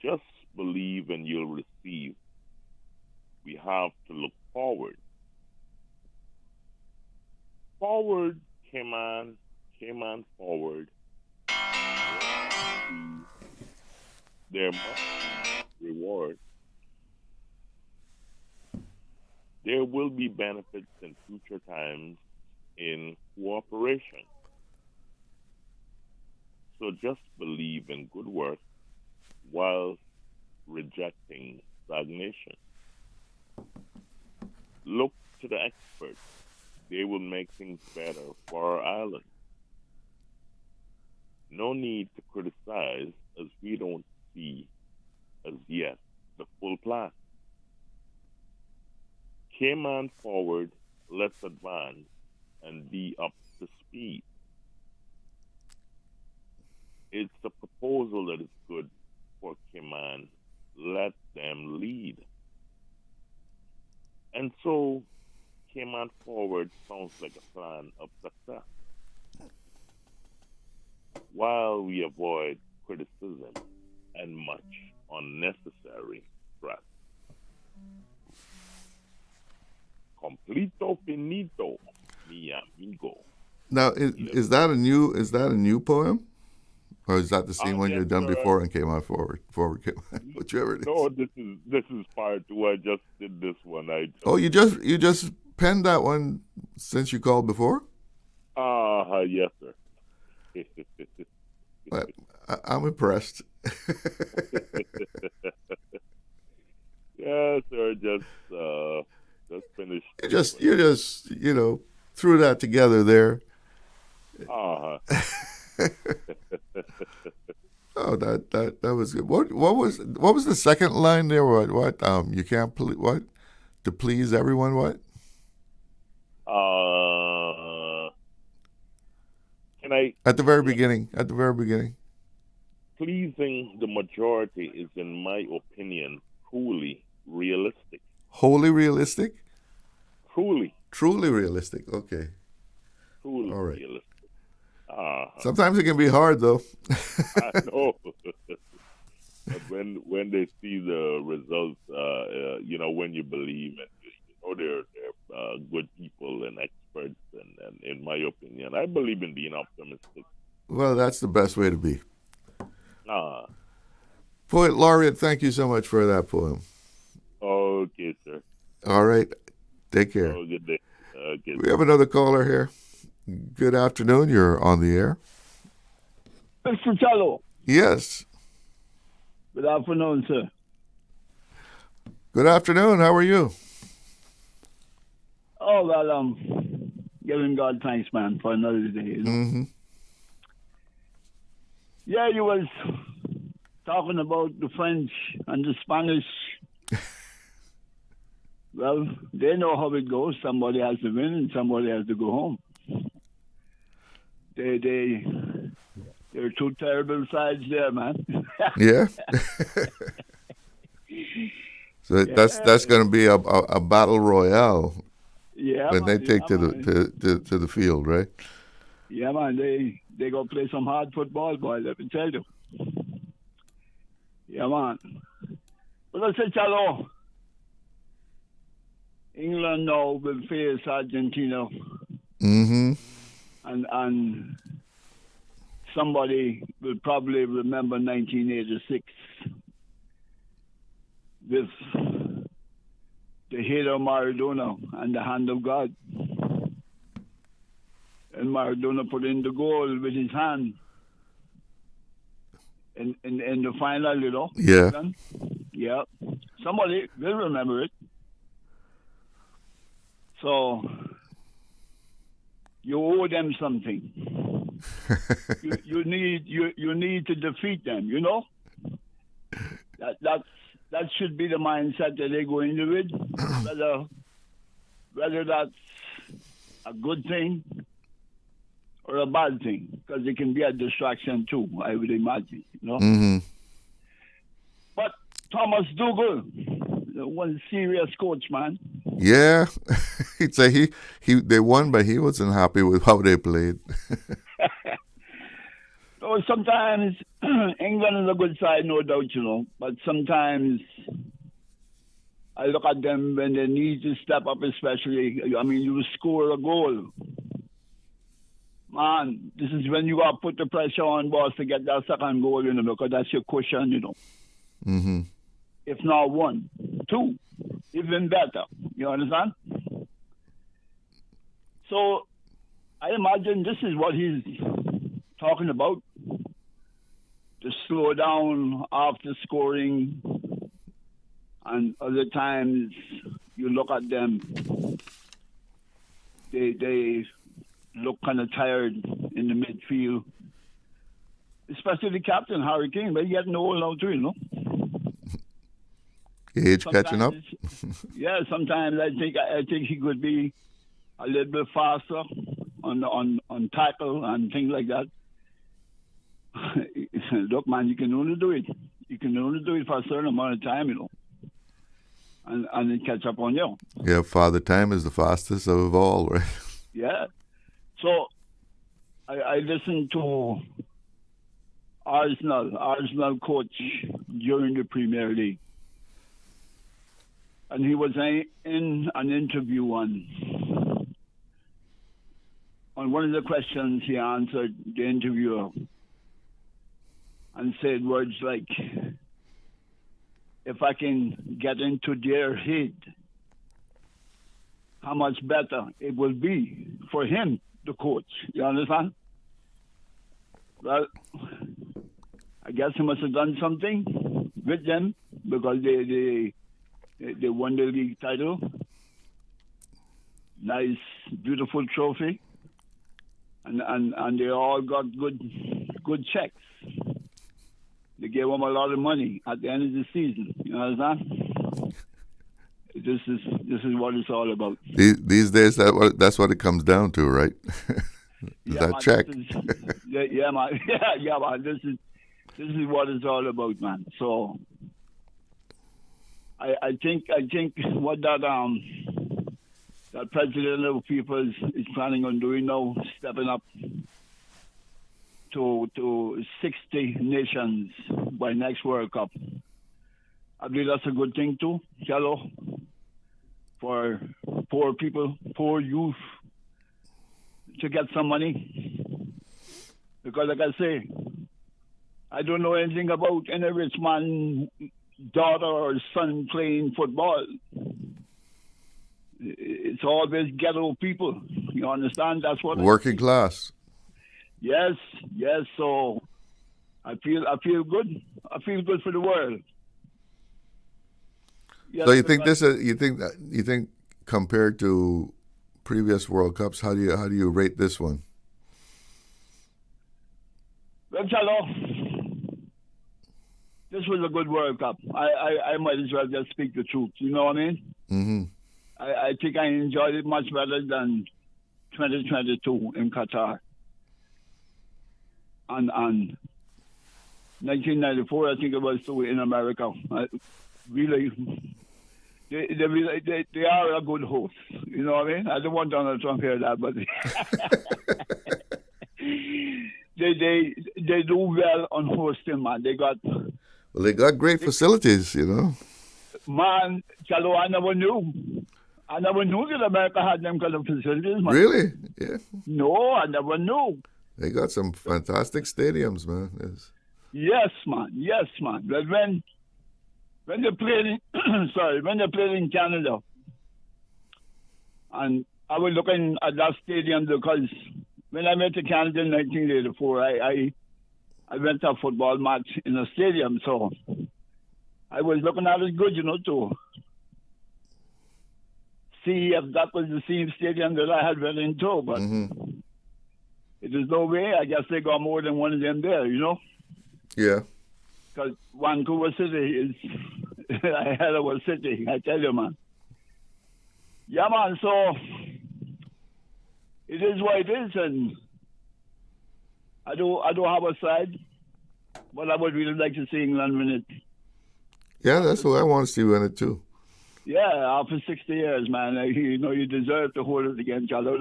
S12: Just believe and you'll receive. We have to look forward. Forward, Cayman forward. There must be reward. There will be benefits in future times in cooperation. So just believe in good work while rejecting stagnation. Look to the experts. They will make things better for our island. No need to criticize, as we don't see as yet the full plan. Cayman forward, let's advance and be up to speed. It's a proposal that is good for Cayman. Let them lead. And so, Cayman forward sounds like a plan of success. While we avoid criticism and much unnecessary stress. Complito finito, mi amigo.
S7: Now, is that a new poem, or is that the same one you've done before and came on forward came on, whichever it is?
S12: No, this is part two. I just did this one.
S7: You just penned that one since you called before?
S12: Yes, sir.
S7: I'm impressed.
S12: Yeah, sir. Just finished.
S7: You just threw that together there.
S12: Uh-huh.
S7: Oh, that was good. What was the second line there? What you can't what to please everyone? What?
S12: Can I?
S7: At the very beginning.
S12: Pleasing the majority is, in my opinion, truly realistic.
S7: Wholly realistic?
S12: Truly
S7: realistic. Okay.
S12: Truly
S7: all right.
S12: Realistic.
S7: Sometimes it can be hard, though.
S12: I know. But when they see the results, when you believe it, they're good people and experts, and in my opinion, I believe in being optimistic.
S7: Well, that's the best way to be. Poet Laureate, thank you so much for that poem.
S12: Okay, sir.
S7: All right. Take care.
S12: Oh, good day.
S7: We have another caller here. Good afternoon. You're on the air.
S21: Mr. Chalo.
S7: Yes.
S21: Good afternoon, sir.
S7: Good afternoon. How are you?
S21: Oh, well, giving God thanks, man, for another day. You know?
S7: Mm-hmm.
S21: Yeah, you was talking about the French and the Spanish. Well, they know how it goes. Somebody has to win and somebody has to go home. They're two terrible sides there, man.
S7: Yeah. So that's going to be a battle royale.
S21: Yeah,
S7: when they
S21: man,
S7: take
S21: yeah,
S7: to the field, right?
S21: Yeah, man, they go play some hard football, boy. Let me tell you. Yeah, man. But I said, hello. England now will face Argentina.
S7: Mm-hmm.
S21: And somebody will probably remember 1986 with the hit of Maradona and the hand of God. And Maradona put in the goal with his hand in the final, you know.
S7: Yeah.
S21: Yeah. Somebody will remember it. So you owe them something. you need to defeat them, you know? That should be the mindset that they go into it. Whether that's a good thing or a bad thing, because it can be a distraction too, I would imagine, you know?
S7: Mm-hmm.
S21: But Thomas Dougal, one serious coach, man.
S7: Yeah. He'd say they won, but he wasn't happy with how they played.
S21: So sometimes England is a good side, no doubt, you know. But sometimes I look at them when they need to step up, especially. I mean, you score a goal. Man, this is when you got to put the pressure on, boss, to get that second goal, you know, because that's your cushion, you know.
S7: Mm-hmm.
S21: If not one, two, even better. You understand? So I imagine this is what he's talking about. To slow down after scoring, and other times you look at them, they look kind of tired in the midfield, especially the captain, Harry King, but he's getting old now too, you know.
S7: Age catching up?
S21: Yeah, sometimes I think he could be a little bit faster on tackle and things like that. Look, man, you can only do it. You can only do it for a certain amount of time, you know, and it catch up on you.
S7: Yeah, Father Time is the fastest of all, right?
S21: Yeah. So I listened to Arsenal coach during the Premier League, and he was in an interview on one of the questions. He answered the interviewer and said words like, if I can get into their head, how much better it will be for him, the coach. You understand? Well, I guess he must have done something with them because they won the league title. Nice, beautiful trophy. And they all got good checks. They gave him a lot of money at the end of the season. You understand? This is what it's all about.
S7: These days, that's what it comes down to, right?
S21: Yeah,
S7: that
S21: man,
S7: check.
S21: Yeah, man. Yeah, man. This is what it's all about, man. So I think what that president of people is planning on doing now, stepping up to 60 nations by next World Cup. I believe that's a good thing too, Hello, for poor people, poor youth, to get some money. Because like I say, I don't know anything about any rich man, daughter or son playing football. It's always ghetto people. You understand? That's what
S7: working class.
S21: Yes. So I feel good. I feel good for the world. Yes,
S7: So you think compared to previous World Cups. How do you rate this one?
S21: Well, Chalo, this was a good World Cup. I might as well just speak the truth. You know what I mean?
S7: Mm-hmm.
S21: I think I enjoyed it much better than 2022 in Qatar. And 1994, I think it was too, in America. Really, they are a good host. You know what I mean? I don't want Donald Trump to hear that, but they do well on hosting, man. They got
S7: great facilities, you know.
S21: Man, Chalo, I never knew that America had them kind of facilities, man.
S7: Really? Yeah.
S21: No, I never knew.
S7: They got some fantastic stadiums, man.
S21: Yes, man. But when they played in, when they played in Canada, and I was looking at that stadium because when I went to Canada in 1984, I went to a football match in a stadium, so I was looking at it good, you know, to see if that was the same stadium that I had went into, but it is no way. I guess they got more than one of them there, you know?
S7: Yeah.
S21: Because Vancouver City is a hell of a city, I tell you, man. Yeah, man, so it is what it is, and I don't have a side, but I would really like to see England win it.
S7: Yeah, that's what I want to see win it too.
S21: Yeah, after 60 years, man, you deserve to hold it again, Chalo.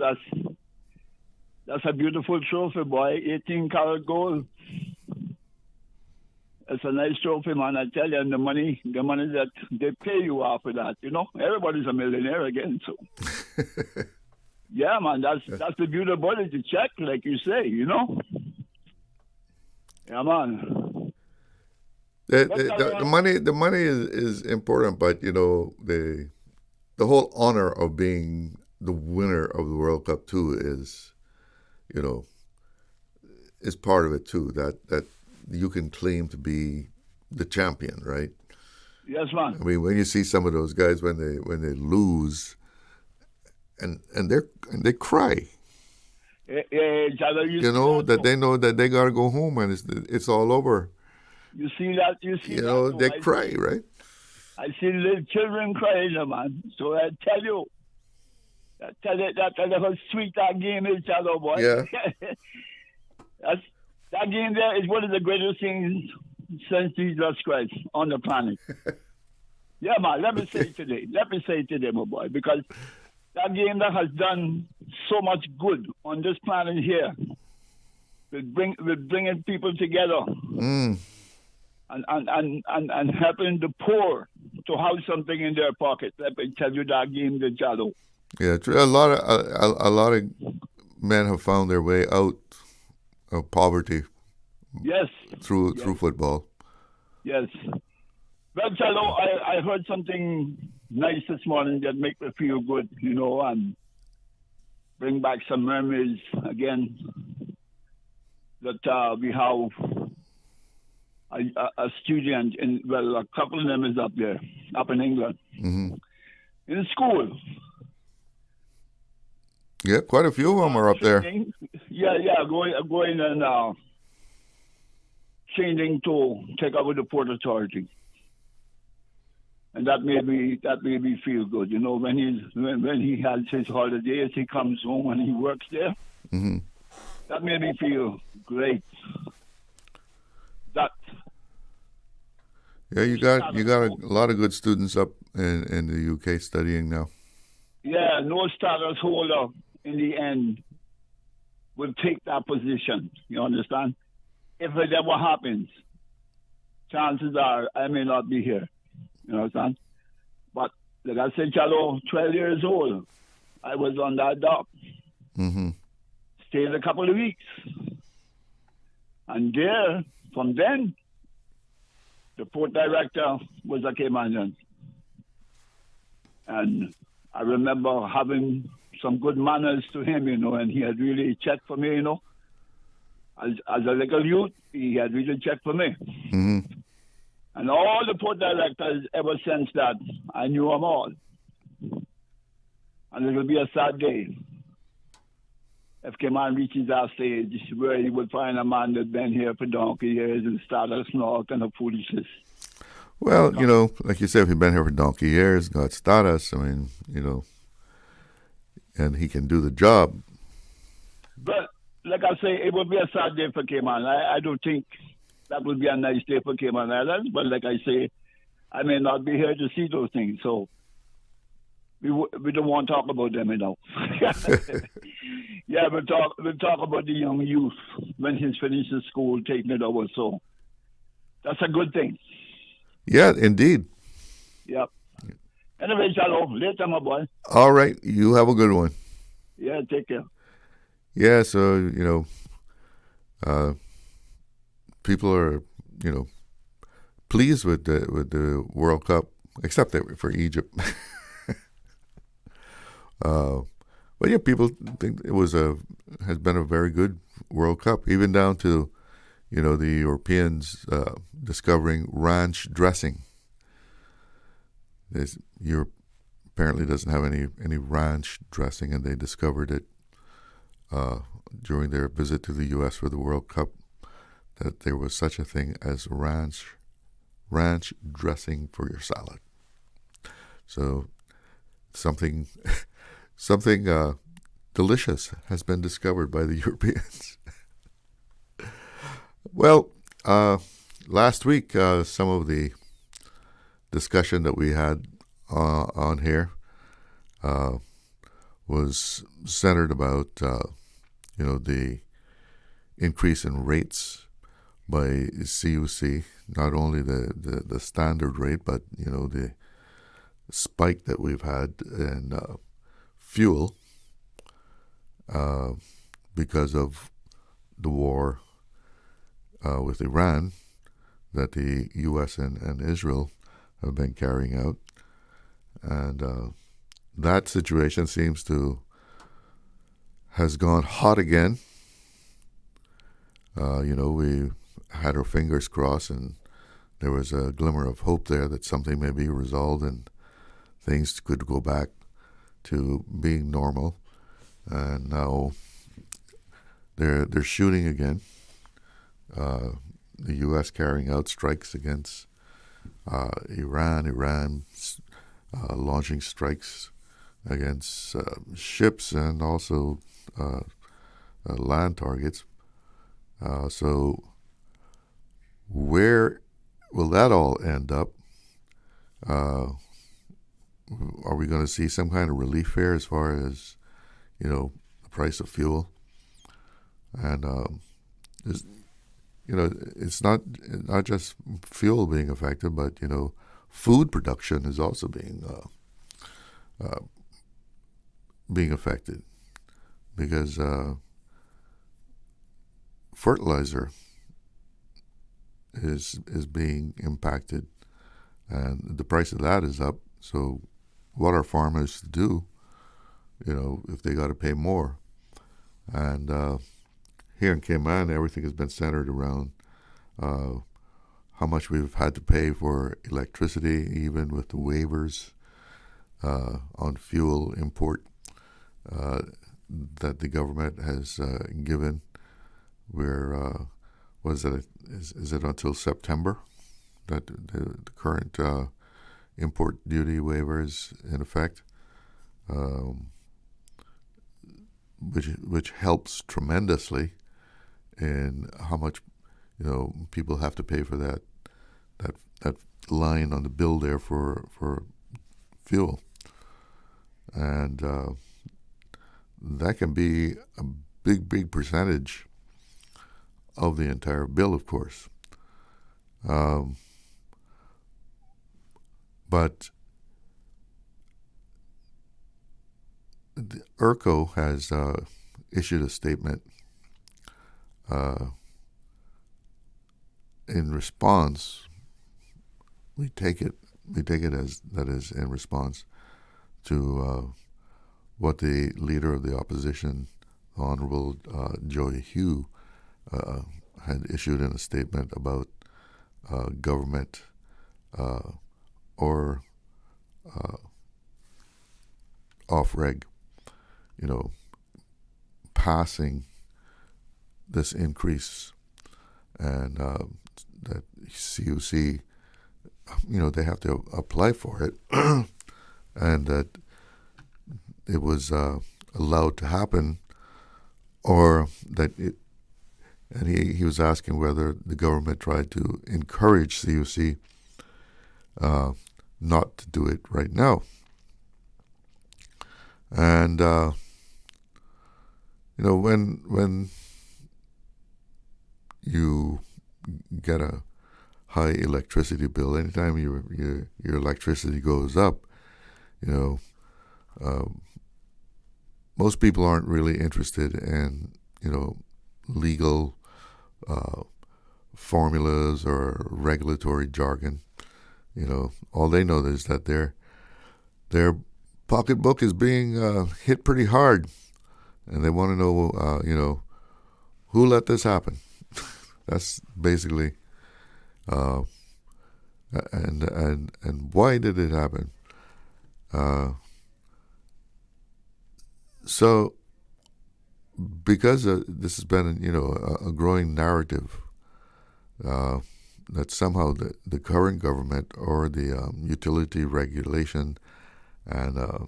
S21: That's a beautiful trophy, boy. 18-karat gold. It's a nice trophy, man. I tell you, and the money that they pay you after that, you know, everybody's a millionaire again. So, yeah, man, that's the beauty about it. To check, like you say, you know. Yeah, man.
S7: The money is important, but you know the whole honor of being the winner of the World Cup too is, you know, is part of it too. That you can claim to be the champion, right?
S21: Yes, man.
S7: I mean, when you see some of those guys when they lose, and they cry. You know that they know that they gotta go home and it's all over.
S21: You see that? You
S7: know, they cry, right?
S21: I see little children crying, man. So I tell you that how sweet that game is, Chalo, boy.
S7: Yeah.
S21: That game there is one of the greatest things since Jesus Christ on the planet. Yeah, man. Let me say it today, my boy, because that game that has done so much good on this planet here, with bringing people together. And helping the poor to have something in their pocket. Let me tell you that game, the Chalo.
S7: Yeah, a lot of men have found their way out of poverty.
S21: Yes.
S7: Through football.
S21: Yes. Well, Chalo, I heard something nice this morning that make me feel good, you know, and bring back some memories again. That we have a student, a couple of them is up in England, in school.
S7: Yeah, quite a few of them are up there.
S21: Yeah, going and changing to take over the Port Authority, and that made me feel good. You know, when he has his holidays, he comes home and he works there. That made me feel great.
S7: Yeah, you got a lot of good students up in the UK studying now.
S21: Yeah, no status holder in the end will take that position. You understand? If it ever happens, chances are I may not be here. You understand? But like I said, Chalo, 12 years old, I was on that dock. Stayed a couple of weeks. And there, from then, the port director was a Caymanian. And I remember having some good manners to him, you know, and he had really checked for me, you know. As a little youth, he had really checked for me. And all the port directors ever since that, I knew them all. And it will be a sad day if Cayman reaches that stage where you would find a man that's been here for donkey years and start a snort and a foolishness.
S7: Well, you know, like you said, if you've been here for donkey years, got status, I mean, you know, and he can do the job.
S21: But like I say, it would be a sad day for Cayman. I don't think that would be a nice day for Cayman Islands. But like I say, I may not be here to see those things, so we don't want to talk about them, you know. Yeah, we'll talk about the young youth when he's finished school, taking it over. So that's a good thing.
S7: Yeah, indeed.
S21: Yep. Anyway, shalom. Later, my boy.
S7: All right. You have a good one.
S21: Yeah, take care.
S7: Yeah, so, you know, people are, you know, pleased with the World Cup, except for Egypt. But yeah, people think it has been a very good World Cup, even down to, you know, the Europeans discovering ranch dressing. Europe apparently doesn't have any ranch dressing, and they discovered it during their visit to the U.S. for the World Cup, that there was such a thing as ranch dressing for your salad. So something delicious has been discovered by the Europeans. Well, last week, some of the discussion that we had on here was centered about, you know, the increase in rates by CUC, not only the standard rate, but, you know, the spike that we've had in fuel because of the war with Iran that the U.S. and Israel have been carrying out. And that situation seems to has gone hot again. You know, we had our fingers crossed, and there was a glimmer of hope there that something may be resolved and things could go back to being normal. And now they're shooting again. The U.S. carrying out strikes against Iran launching strikes against ships and also land targets. So where will that all end up? Are we going to see some kind of relief here as far as, you know, the price of fuel? And you know, it's not just fuel being affected, but, you know, food production is also being affected because fertilizer is being impacted, and the price of that is up. So what are farmers to do, you know, if they got to pay more? And here in Cayman, everything has been centered around how much we've had to pay for electricity, even with the waivers on fuel import that the government has given. Where is it until September that the current import duty waiver is in effect, which helps tremendously in how much, you know, people have to pay for that line on the bill there for fuel, and that can be a big percentage of the entire bill, of course. But the ERCO has issued a statement in response. We take it as that is in response to what the leader of the opposition, Honorable Joey Hugh, had issued in a statement about government or off-reg passing this increase, and that CUC, they have to apply for it, and that it was allowed to happen, or that it. And he was asking whether the government tried to encourage CUC not to do it right now. And when you get a high electricity bill, anytime your electricity goes up, most people aren't really interested in legal formulas or regulatory jargon. All they know is that their pocketbook is being hit pretty hard, and they want to know, who let this happen. That's basically, and why did it happen? So, because this has been, a growing narrative that somehow the current government or the Utility Regulation and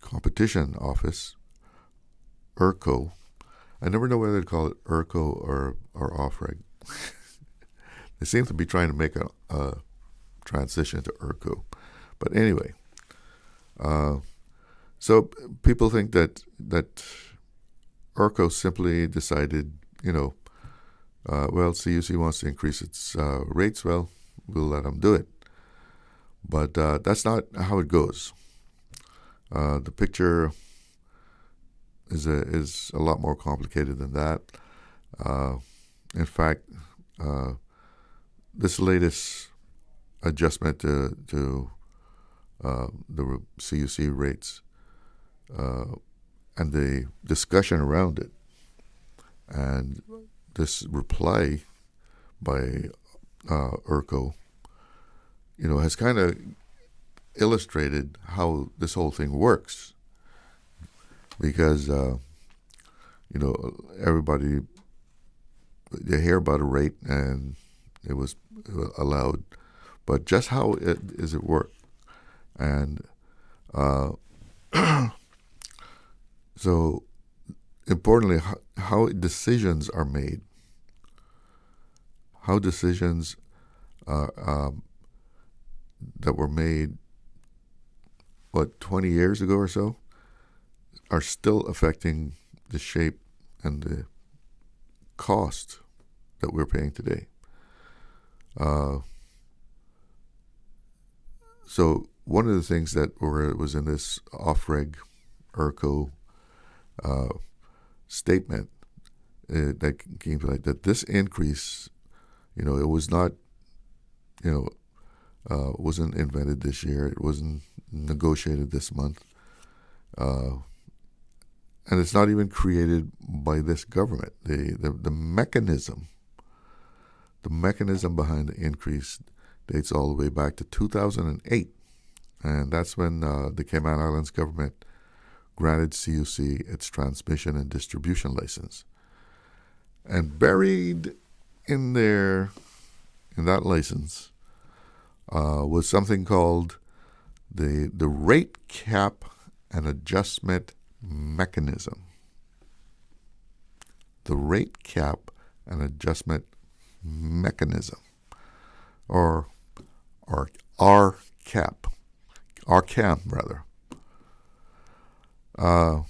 S7: Competition Office, ERCO, I never know whether to call it ERCO or OFREG. They seem to be trying to make a transition to ERCO. But anyway, so people think that ERCO simply decided, CUC wants to increase its rates, well, we'll let them do it. But that's not how it goes. The picture is a lot more complicated than that. In fact, this latest adjustment to the CUC rates and the discussion around it, and this reply by ERCO, has kind of illustrated how this whole thing works. Because, everybody, they hear about a rate and it was allowed, but just how is it work? And so, importantly, how decisions are made, how decisions that were made, 20 years ago or so, are still affecting the shape and the cost that we're paying today. So one of the things that was in this OFREG ERCO statement that came to light, that this increase, it was not, wasn't invented this year. It wasn't negotiated this month. And it's not even created by this government. The mechanism behind the increase dates all the way back to 2008. And that's when the Cayman Islands government granted CUC its transmission and distribution license. And buried in that license was something called the rate cap and adjustment mechanism. The rate cap and adjustment mechanism, or RCAP, rather. Now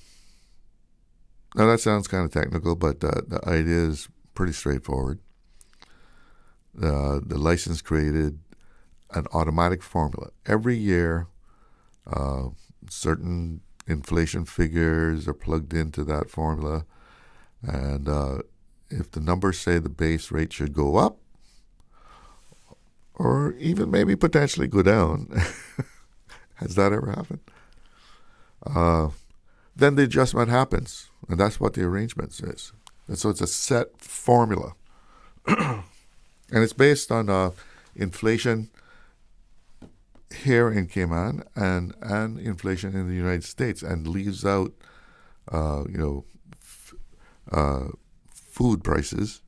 S7: that sounds kind of technical, but the idea is pretty straightforward. The license created an automatic formula. Every year, certain inflation figures are plugged into that formula, and if the numbers say the base rate should go up, or even maybe potentially go down, has that ever happened? Then the adjustment happens, and that's what the arrangement is. And so it's a set formula, and it's based on inflation here in Cayman and inflation in the United States, and leaves out food prices.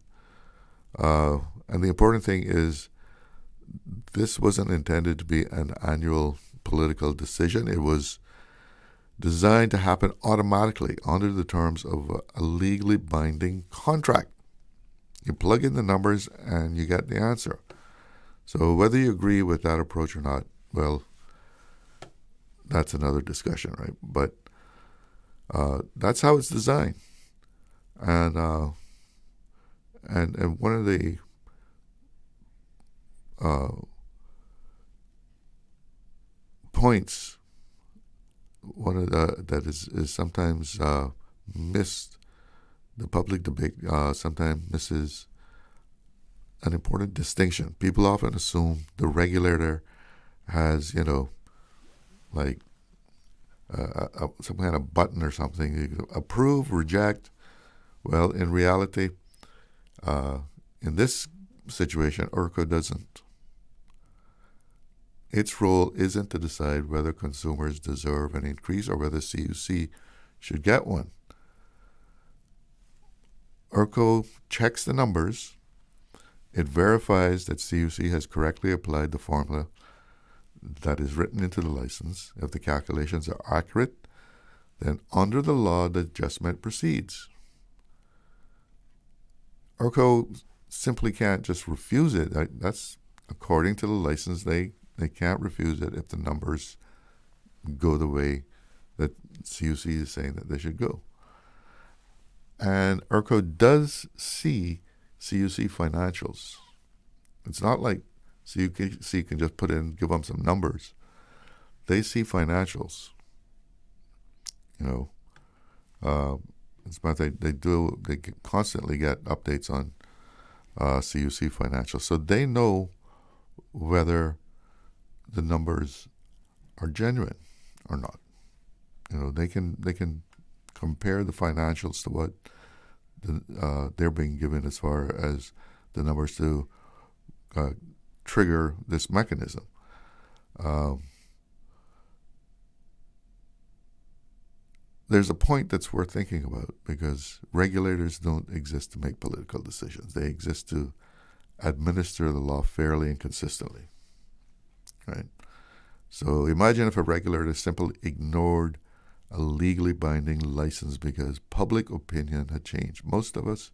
S7: And the important thing is, this wasn't intended to be an annual political decision. It was designed to happen automatically under the terms of a legally binding contract. You plug in the numbers and you get the answer. So whether you agree with that approach or not, well, that's another discussion, right? But that's how it's designed. And one of the points, that is sometimes missed, the public debate sometimes misses an important distinction. People often assume the regulator has, like some kind of button or something. You can approve, reject. Well, in reality, in this situation, IRCO doesn't. Its role isn't to decide whether consumers deserve an increase or whether CUC should get one. IRCO checks the numbers. It verifies that CUC has correctly applied the formula that is written into the license. If the calculations are accurate, then under the law, the adjustment proceeds. IRCO simply can't just refuse it. That's according to the license. They can't refuse it if the numbers go the way that CUC is saying that they should go. And IRCO does see CUC financials. It's not like CUC can just give them some numbers. They see financials. It's about they constantly get updates on CUC financials, so they know whether the numbers are genuine or not. They can compare the financials to what they're being given as far as the numbers to trigger this mechanism. There's a point that's worth thinking about, because regulators don't exist to make political decisions. They exist to administer the law fairly and consistently, right? So imagine if a regulator simply ignored a legally binding license because public opinion had changed. Most of us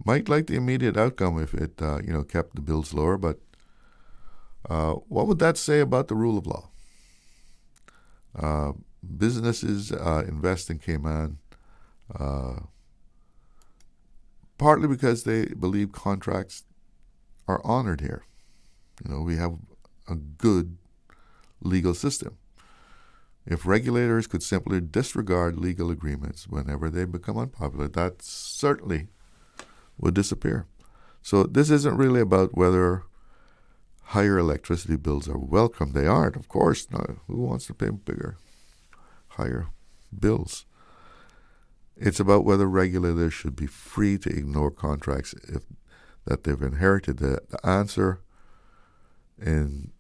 S7: might like the immediate outcome if it kept the bills lower, but what would that say about the rule of law? Businesses invest in Cayman partly because they believe contracts are honored here. We have a good legal system. If regulators could simply disregard legal agreements whenever they become unpopular, that certainly would disappear. So this isn't really about whether higher electricity bills are welcome. They aren't, of course. No, who wants to pay higher bills? It's about whether regulators should be free to ignore contracts that they've inherited. The answer in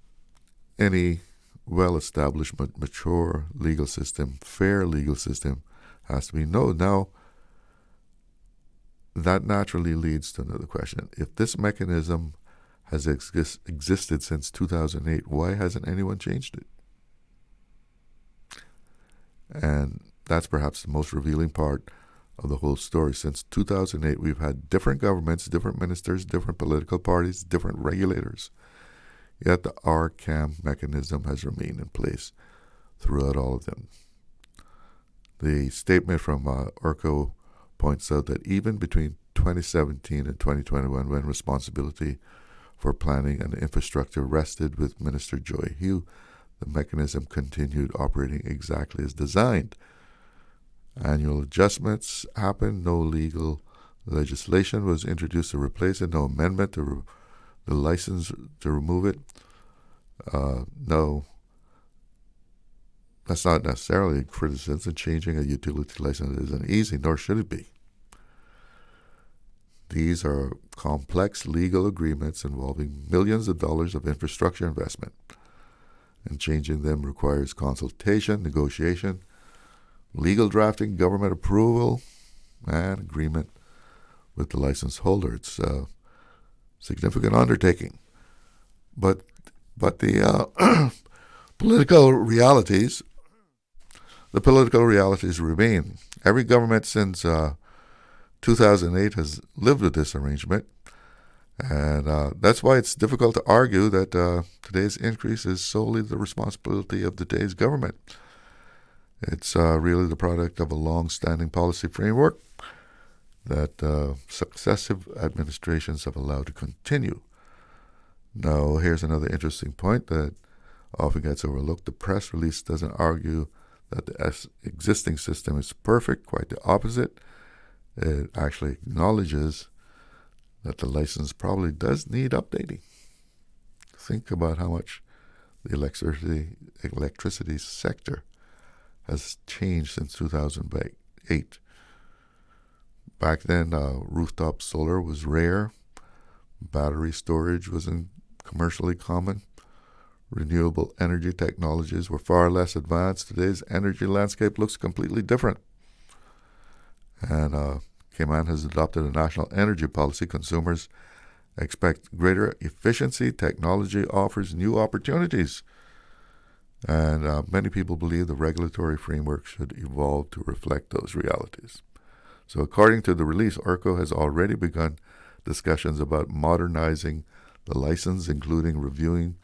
S7: any well-established, mature legal system, fair legal system, has to be no. Now, that naturally leads to another question. If this mechanism has existed since 2008, why hasn't anyone changed it? And that's perhaps the most revealing part of the whole story. Since 2008, we've had different governments, different ministers, different political parties, different regulators. Yet the RCAM mechanism has remained in place throughout all of them. The statement from IRCO points out that even between 2017 and 2021, when responsibility for planning and infrastructure rested with Minister Joy Hugh, the mechanism continued operating exactly as designed. Annual adjustments happened. No legal legislation was introduced to replace it. No amendment to the license to remove it. No, that's not necessarily a criticism. Changing a utility license isn't easy, nor should it be. These are complex legal agreements involving millions of dollars of infrastructure investment, and changing them requires consultation, negotiation legal drafting, government approval, and agreement with the license holder. It's a significant undertaking. But the political realities remain. Every government since 2008 has lived with this arrangement, and that's why it's difficult to argue that today's increase is solely the responsibility of today's government. It's really the product of a long-standing policy framework that successive administrations have allowed to continue. Now, here's another interesting point that often gets overlooked. The press release doesn't argue that the existing system is perfect, quite the opposite. It actually acknowledges that the license probably does need updating. Think about how much the electricity sector has changed since 2008. Back then, rooftop solar was rare. Battery storage wasn't commercially common. Renewable energy technologies were far less advanced. Today's energy landscape looks completely different. And Cayman has adopted a national energy policy. Consumers expect greater efficiency. Technology offers new opportunities. And many people believe the regulatory framework should evolve to reflect those realities. So according to the release, ORCO has already begun discussions about modernizing the license, including reviewing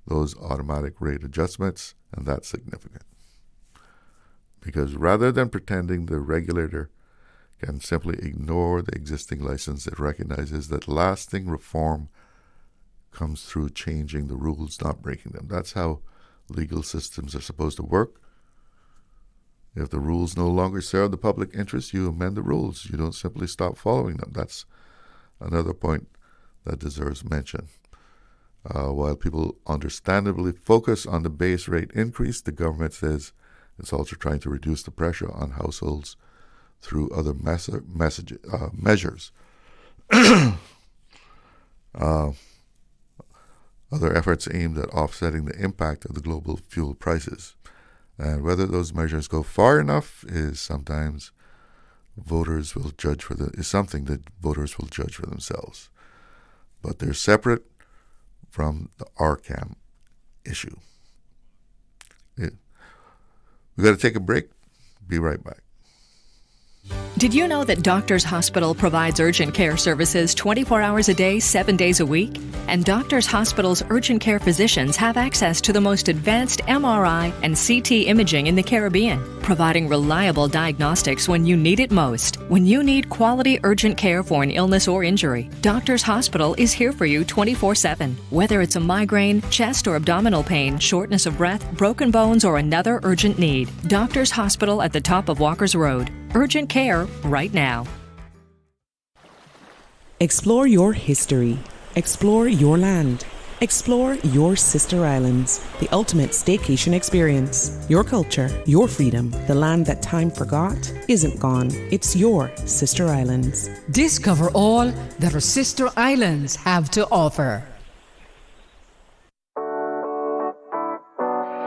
S7: those automatic rate adjustments, and that's significant. Because rather than pretending the regulator can simply ignore the existing license, it recognizes that lasting reform comes through changing the rules, not breaking them. That's how legal systems are supposed to work. If the rules no longer serve the public interest, you amend the rules. You don't simply stop following them. That's another point that deserves mention. While people understandably focus on the base rate increase, the government says it's also trying to reduce the pressure on households through other measures. Other efforts aimed at offsetting the impact of the global fuel prices. And whether those measures go far enough is something that voters will judge for themselves. But they're separate from the RCAM issue. We've got to take a break. Be right back.
S1: Did you know that Doctors Hospital provides urgent care services 24 hours a day, 7 days a week? And Doctors Hospital's urgent care physicians have access to the most advanced MRI and CT imaging in the Caribbean, providing reliable diagnostics when you need it most. When you need quality urgent care for an illness or injury, Doctors Hospital is here for you 24/7. Whether it's a migraine, chest or abdominal pain, shortness of breath, broken bones, or another urgent need, Doctors Hospital at the top of Walker's Road. Urgent care right now.
S22: Explore your history. Explore your land. Explore your sister islands. The ultimate staycation experience. Your culture, your freedom. The land that time forgot isn't gone. It's your sister islands.
S14: Discover all that our sister islands have to offer.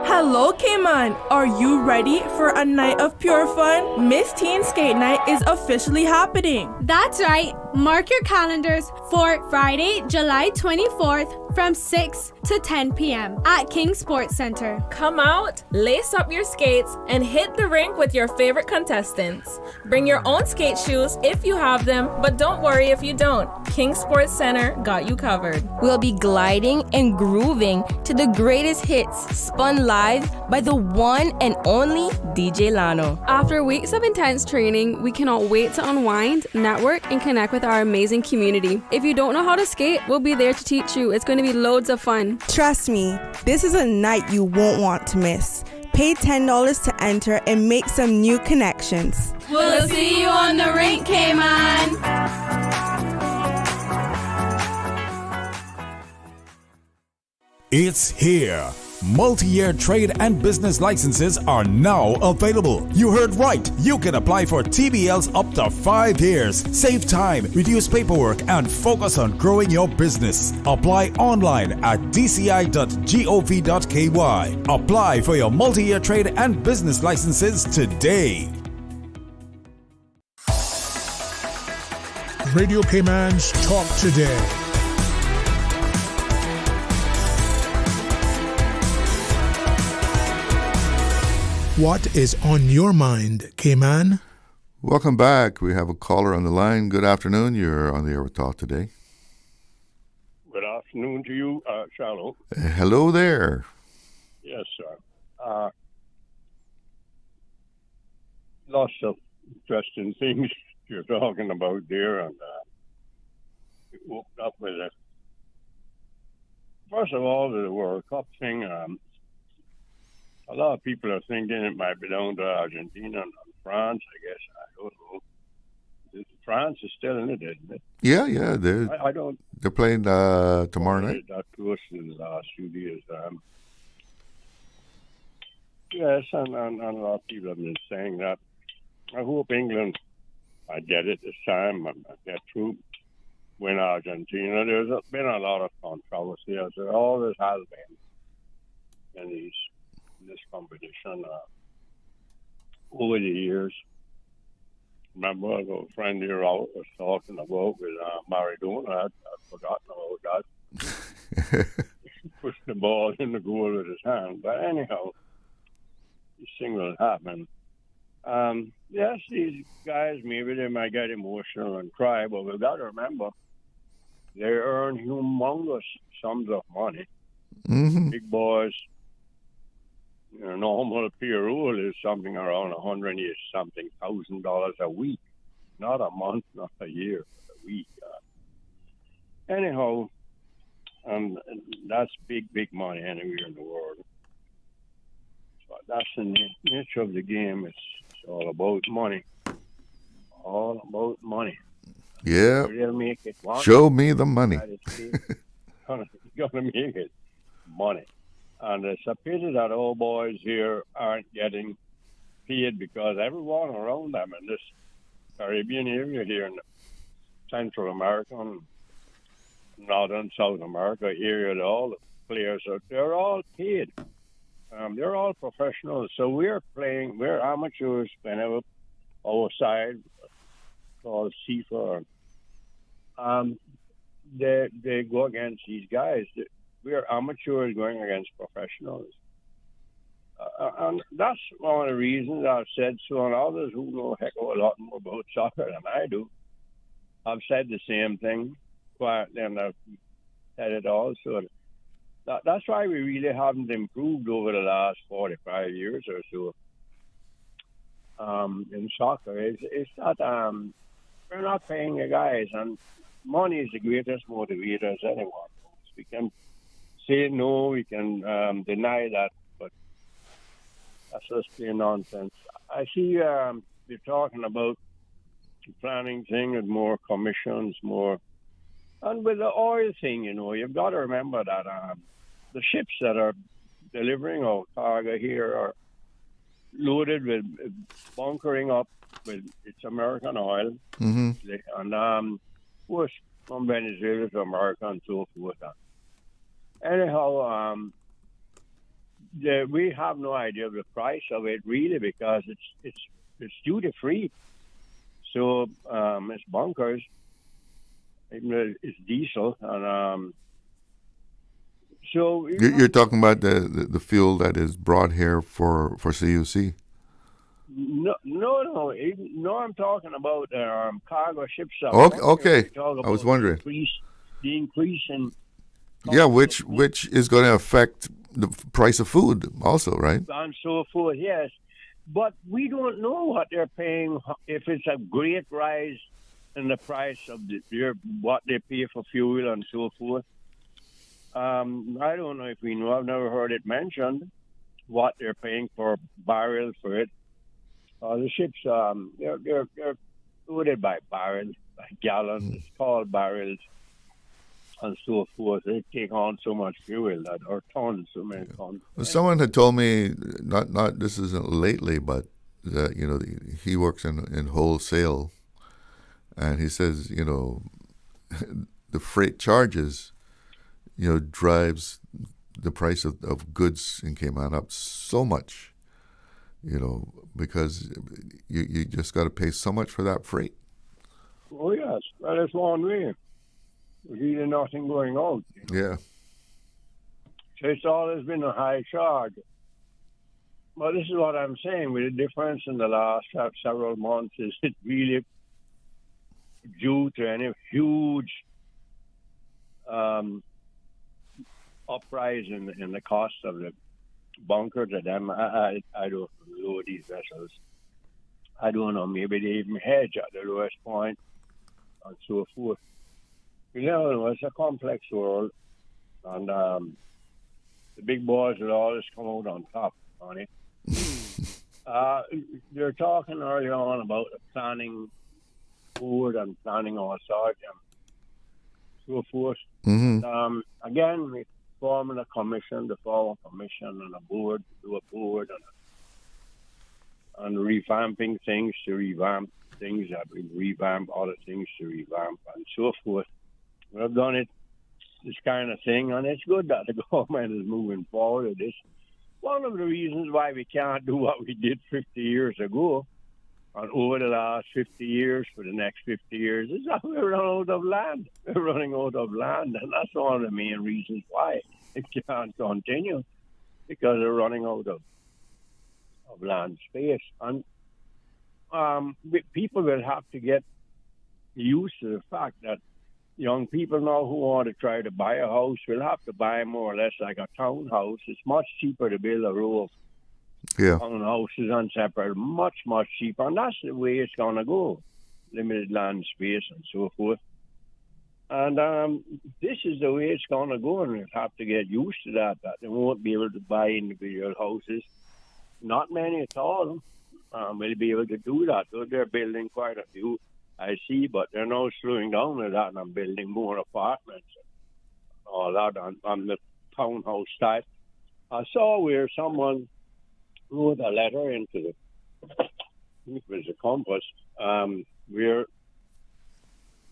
S23: Hello, Cayman! Are you ready for a night of pure fun? Miss Teen Skate Night is officially happening.
S24: That's right. Mark your calendars for Friday, July 24th from 6 to 10 p.m. at King Sports Center.
S25: Come out, lace up your skates, and hit the rink with your favorite contestants. Bring your own skate shoes if you have them, but don't worry if you don't. King Sports Center got you covered.
S26: We'll be gliding and grooving to the greatest hits spun live by the one and only DJ Lano.
S27: After weeks of intense training, we cannot wait to unwind, network, and connect with our amazing community. If you don't know how to skate, we'll be there to teach you. It's going to be loads of fun.
S23: Trust me, this is a night you won't want to miss. Pay $10 to enter and make some new connections.
S24: We'll see you on the rink, Cayman!
S2: It's here. Multi-year trade and business licenses are now available. You heard right. You can apply for TBLs up to 5 years. Save time, reduce paperwork, and focus on growing your business. Apply online at dci.gov.ky. Apply for your multi-year trade and business licenses today.
S6: Radio Cayman's Talk Today. What is on your mind, Cayman?
S7: Welcome back. We have a caller on the line. Good afternoon. You're on the air with Talk Today.
S4: Good afternoon to you, Shallow.
S7: Hello there.
S4: Yes, sir. Lots of interesting things you're talking about there, and we woke up with it. First of all, the World Cup thing. A lot of people are thinking it might be down to Argentina and France. I guess I don't know. France is still in it, isn't it?
S7: Yeah.
S4: I don't.
S7: They're playing tomorrow night.
S4: That close in the last few days. Yes, and a lot of people have been saying that. I hope England, I get it this time, and get through, win Argentina. There's been a lot of controversy, as there always has been in this competition over the years. Remember, a friend here was talking about with Maradona. I'd forgotten about that. Pushed the ball in the goal with his hand. But anyhow, this thing will happen. Yes, these guys, maybe they might get emotional and cry, but we've got to remember, they earn humongous sums of money.
S7: Mm-hmm.
S4: Big boys. Normal payroll is something around $180,000 a week, not a month, not a year, but a week. Anyhow, that's big money anywhere in the world. So that's the nature of the game. It's all about money. All about money.
S7: Yeah.
S4: They'll make it.
S7: Show me the money.
S4: You're gonna make it. Money. And it's a pity that old boys here aren't getting paid, because everyone around them in this Caribbean area here in Central America and Northern South America area, all the players they're all paid. They're all professionals. So we're amateurs whenever our side called CIFA. They go against these guys. We are amateurs going against professionals. And that's one of the reasons I've said so, and others who know a heck of a lot more about soccer than I do, I've said the same thing quietly, and I've said it also. That's why we really haven't improved over the last 45 years or so in soccer. It's that we're not paying the guys, and money is the greatest motivator as anyone. We can say no, we can deny that, but that's just plain nonsense. I see you're talking about the planning thing with more commissions, more. And with the oil thing, you've got to remember that the ships that are delivering our cargo here are loaded with bunkering up with its American oil.
S7: Mm-hmm.
S4: And of course, from Venezuela to America and so forth. Anyhow, we have no idea of the price of it really, because it's duty free. So it's bunkers, even though it's diesel, and so
S7: you're talking about the fuel that is brought here for CUC.
S4: No. I'm talking about cargo ships.
S7: Okay. I was wondering.
S4: The increase in.
S7: Yeah, which is going to affect the price of food also, right?
S4: And so forth, yes. But we don't know what they're paying, if it's a great rise in the price of what they pay for fuel and so forth. I don't know if we know. I've never heard it mentioned, what they're paying for barrels for it. The ships, they're loaded by barrels, by gallons. It's called barrels. and so forth. They take on so much fuel that, or tons, so many tons.
S7: Well, someone had told me, not this isn't lately, but that he works in wholesale, and he says the freight charges drives the price of goods in Cayman up so much, because you just got to pay so much for that freight.
S4: Oh yes, that is one way. There's really nothing going on.
S7: Yeah.
S4: So it's always been a high charge. But this is what I'm saying, with the difference in the last several months, is it really due to any huge uprise in the cost of the bunker to them? I don't know these vessels. I don't know, maybe they even hedge at the lowest point and so forth. It's a complex world, and the big boys will always come out on top on it. They're talking earlier on about the planning board and planning all sorts and so forth.
S7: Mm-hmm.
S4: Again, we forming a commission, to form a commission and a board, to do a board and revamping things to revamp things that we revamp, other things to revamp and so forth. We've done this kind of thing, and it's good that the government is moving forward with this. One of the reasons why we can't do what we did 50 years ago, and over the last 50 years, for the next 50 years, is that we're running out of land. We're running out of land, and that's one of the main reasons why it can't continue, because we're running out of land space. And people will have to get used to the fact that young people now who want to try to buy a house will have to buy more or less like a townhouse. It's much cheaper to build a row of townhouses and separate, much, much cheaper. And that's the way it's going to go, limited land space and so forth. And this is the way it's going to go, and we'll have to get used to that they won't be able to buy individual houses. Not many at all will be able to do that, though they're building quite a few, I see, but they're now slowing down with that and building more apartments and all that on the townhouse type. I saw where someone wrote a letter into it was a Compass, where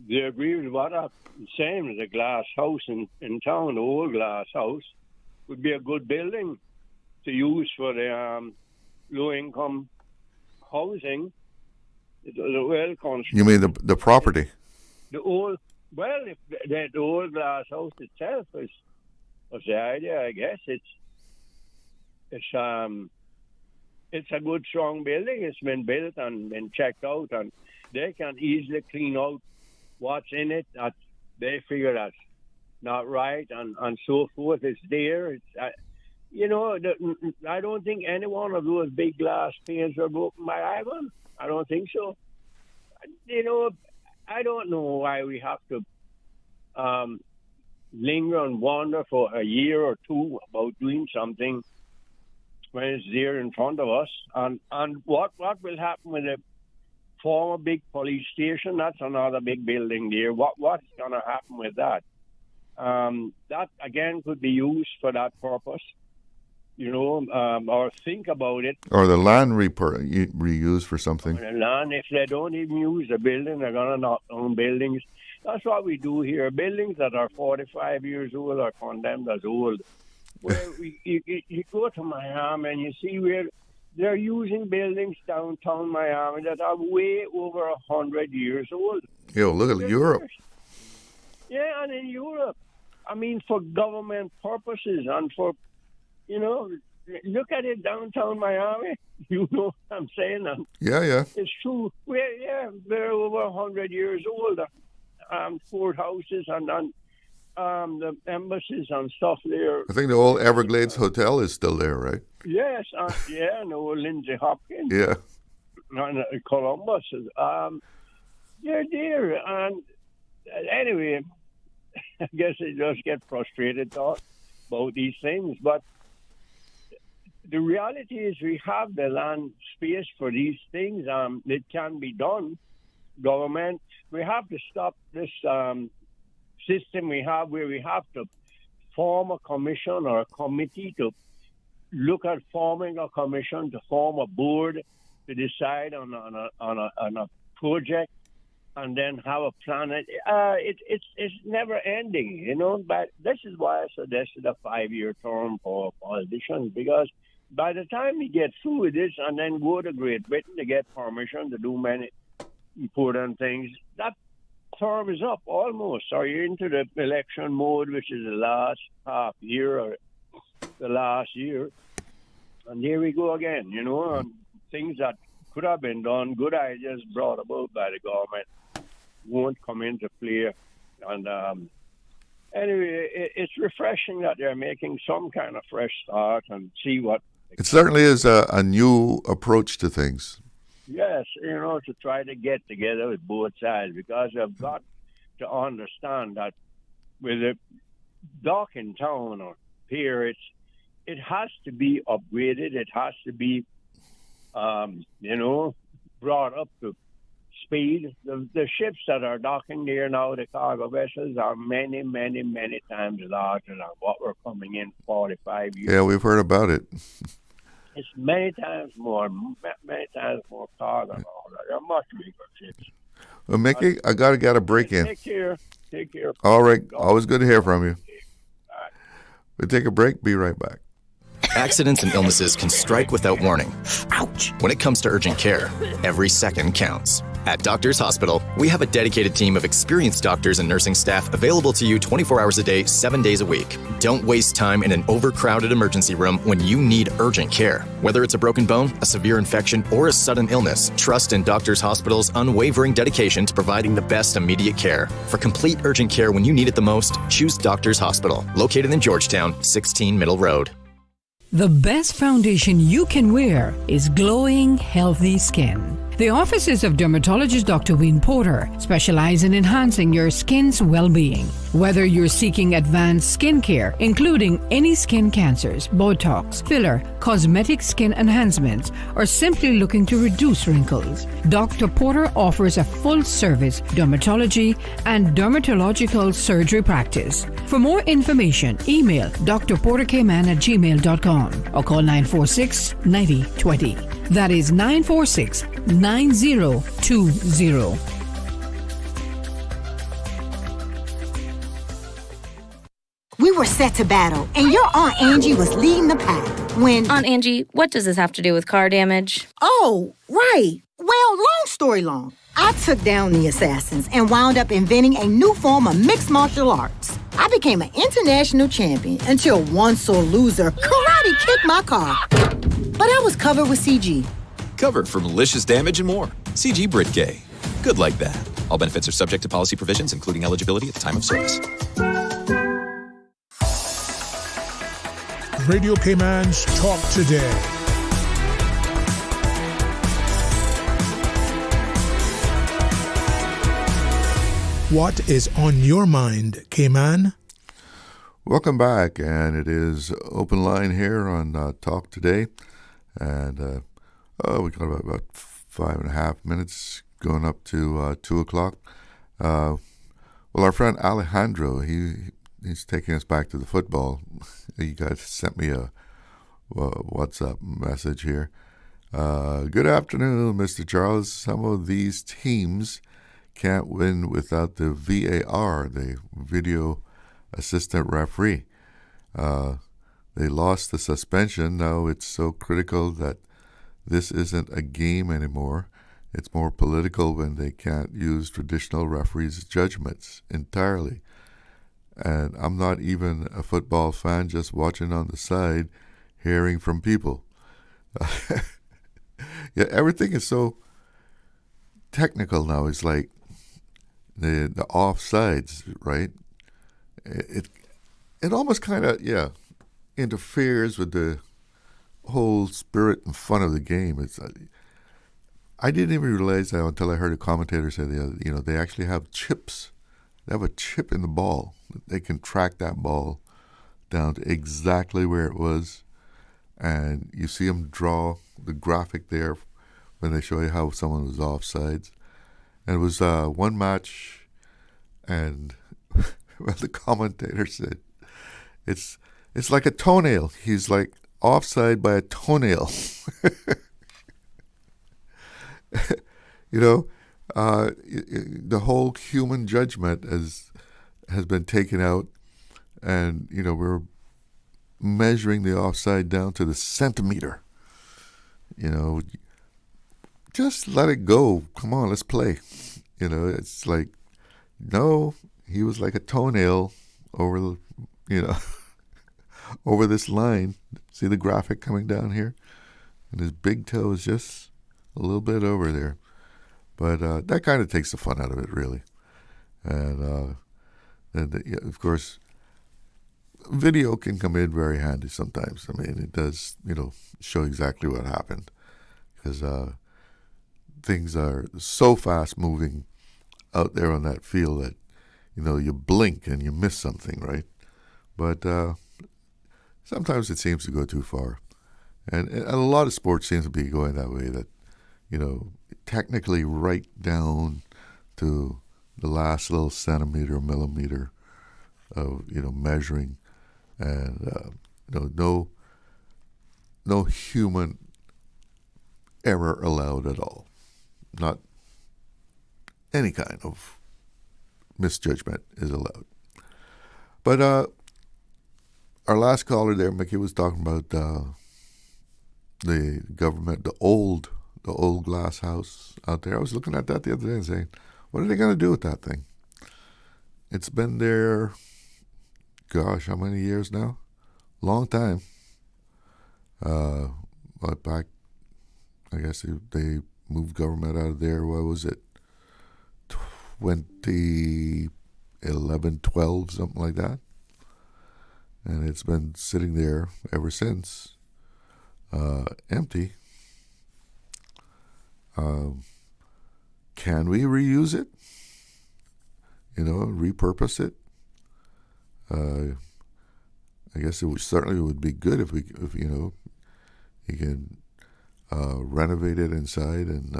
S4: they agree with what I'm saying. The glass house in town, the old glass house, would be a good building to use for the low-income housing. The well constructed.
S7: You mean the property?
S4: The old glass house itself was the idea. I guess it's a good, strong building. It's been built and been checked out, and they can easily clean out what's in it that they figure that's not right, and so forth. It's there. I don't think any one of those big glass panes were broken by Ivan. I don't think so. I don't know why we have to linger and wonder for a year or two about doing something when it's there in front of us. And what will happen with the former big police station? That's another big building there. What's going to happen with that? That, again, could be used for that purpose. Or think about it.
S7: Or the land reused for something.
S4: The land, if they don't even use the building, they're going to knock down buildings. That's what we do here. Buildings that are 45 years old are condemned as old. Where you go to Miami and you see where they're using buildings downtown Miami that are way over 100 years old.
S7: Look at Europe.
S4: Yeah, and in Europe, for government purposes and for look at it downtown Miami. You know what I'm saying?
S7: Yeah.
S4: It's true. They're over 100 years old. Courthouses and the embassies and stuff there.
S7: I think the old Everglades Hotel is still there, right?
S4: Yes, and the old Lindsay Hopkins.
S7: Yeah.
S4: And Columbus. They're there. And anyway, I guess I just get frustrated about these things, but the reality is we have the land space for these things. It can be done. Government, we have to stop this system we have where we have to form a commission or a committee to look at forming a commission, to form a board to decide on a project, and then have a plan. It's never ending, you know. But this is why I suggested a 5-year term for politicians, because by the time you get through with this and then go to Great Britain to get permission to do many important things, that term is up almost. So you're into the election mode, which is the last half year or the last year. And here we go again, you know, and things that could have been done, good ideas brought about by the government, won't come into play. And anyway, it's refreshing that they're making some kind of fresh start and see what.
S7: It certainly is a new approach to things.
S4: Yes, you know, to try to get together with both sides, because you've got to understand that with a dock in town or pier, it has to be upgraded. It has to be, you know, brought up to speed. The ships that are docking there now, the cargo vessels, are many, many, many times larger than what were coming in 45 years.
S7: Yeah, we've heard about it.
S4: It's many times more cargo and all that. They're much bigger ships.
S7: Well, Mickey, I got to get a break in.
S4: Take care. Take care.
S7: All right. Always good to hear from you. We'll take a break. Be right back.
S5: Accidents and illnesses can strike without warning. Ouch! When it comes to urgent care, every second counts. At Doctors Hospital, we have a dedicated team of experienced doctors and nursing staff available to you 24 hours a day, 7 days a week. Don't waste time in an overcrowded emergency room when you need urgent care. Whether it's a broken bone, a severe infection, or a sudden illness, trust in Doctors Hospital's unwavering dedication to providing the best immediate care. For complete urgent care when you need it the most, choose Doctors Hospital, located in Georgetown, 16 Middle Road.
S14: The best foundation you can wear is glowing, healthy skin. The offices of dermatologist Dr. Wayne Porter specialize in enhancing your skin's well-being. Whether you're seeking advanced skin care, including any skin cancers, Botox, filler, cosmetic skin enhancements, or simply looking to reduce wrinkles, Dr. Porter offers a full-service dermatology and dermatological surgery practice. For more information, email drporterkman@gmail.com or call 946-9020. That is 946-9020.
S8: We were set to battle, and your Aunt Angie was leading the pack when...
S9: Aunt Angie, what does this have to do with car damage?
S8: Oh, right. Well, long story long. I took down the assassins and wound up inventing a new form of mixed martial arts. I became an international champion until one sore loser karate kicked my car. But I was covered with CG.
S10: Covered for malicious damage and more. CG Britgay. Good like that. All benefits are subject to policy provisions, including eligibility at the time of service.
S6: Radio Cayman's Talk Today. What is on your mind, Cayman?
S7: Welcome back, and it is open line here on Talk Today, and we got about 5.5 minutes going up to 2 o'clock. Well, our friend Alejandro, he's taking us back to the football. You guys sent me a WhatsApp message here. Good afternoon, Mr. Charles. Some of these teams can't win without the VAR, the video assistant referee. They lost the suspension. Now it's so critical that this isn't a game anymore. It's more political when they can't use traditional referees' judgments entirely. And I'm not even a football fan, just watching on the side, hearing from people. Yeah, everything is so technical now. It's like the offsides, right? It almost kind of, interferes with the whole spirit and fun of the game. It's I didn't even realize that until I heard a commentator say they actually have chips. They have a chip in the ball. They can track that ball down to exactly where it was, and you see them draw the graphic there when they show you how someone was offsides. And it was one match, and Well, the commentator said, it's like a toenail. He's like offside by a toenail. The whole human judgment has been taken out, and we're measuring the offside down to the centimeter. Just let it go. Come on, let's play. It's like, no, he was like a toenail over over this line. See the graphic coming down here? And his big toe is just a little bit over there. But that kind of takes the fun out of it, really. And of course, video can come in very handy sometimes. I mean, it does, show exactly what happened. Because things are so fast moving out there on that field that, you blink and you miss something, right? But sometimes it seems to go too far. And a lot of sports seems to be going that way, that, technically right down to the last little centimeter, millimeter of, measuring. And, no human error allowed at all. Not any kind of misjudgment is allowed. But our last caller there, Mickey, was talking about the government, the old glass house out there. I was looking at that the other day and saying, what are they going to do with that thing? It's been there, gosh, how many years now? Long time. But back, I guess they moved government out of there, what was it? 2011, 12, something like that. And it's been sitting there ever since, empty. Can we reuse it? Repurpose it? I guess it certainly would be good if you can renovate it inside and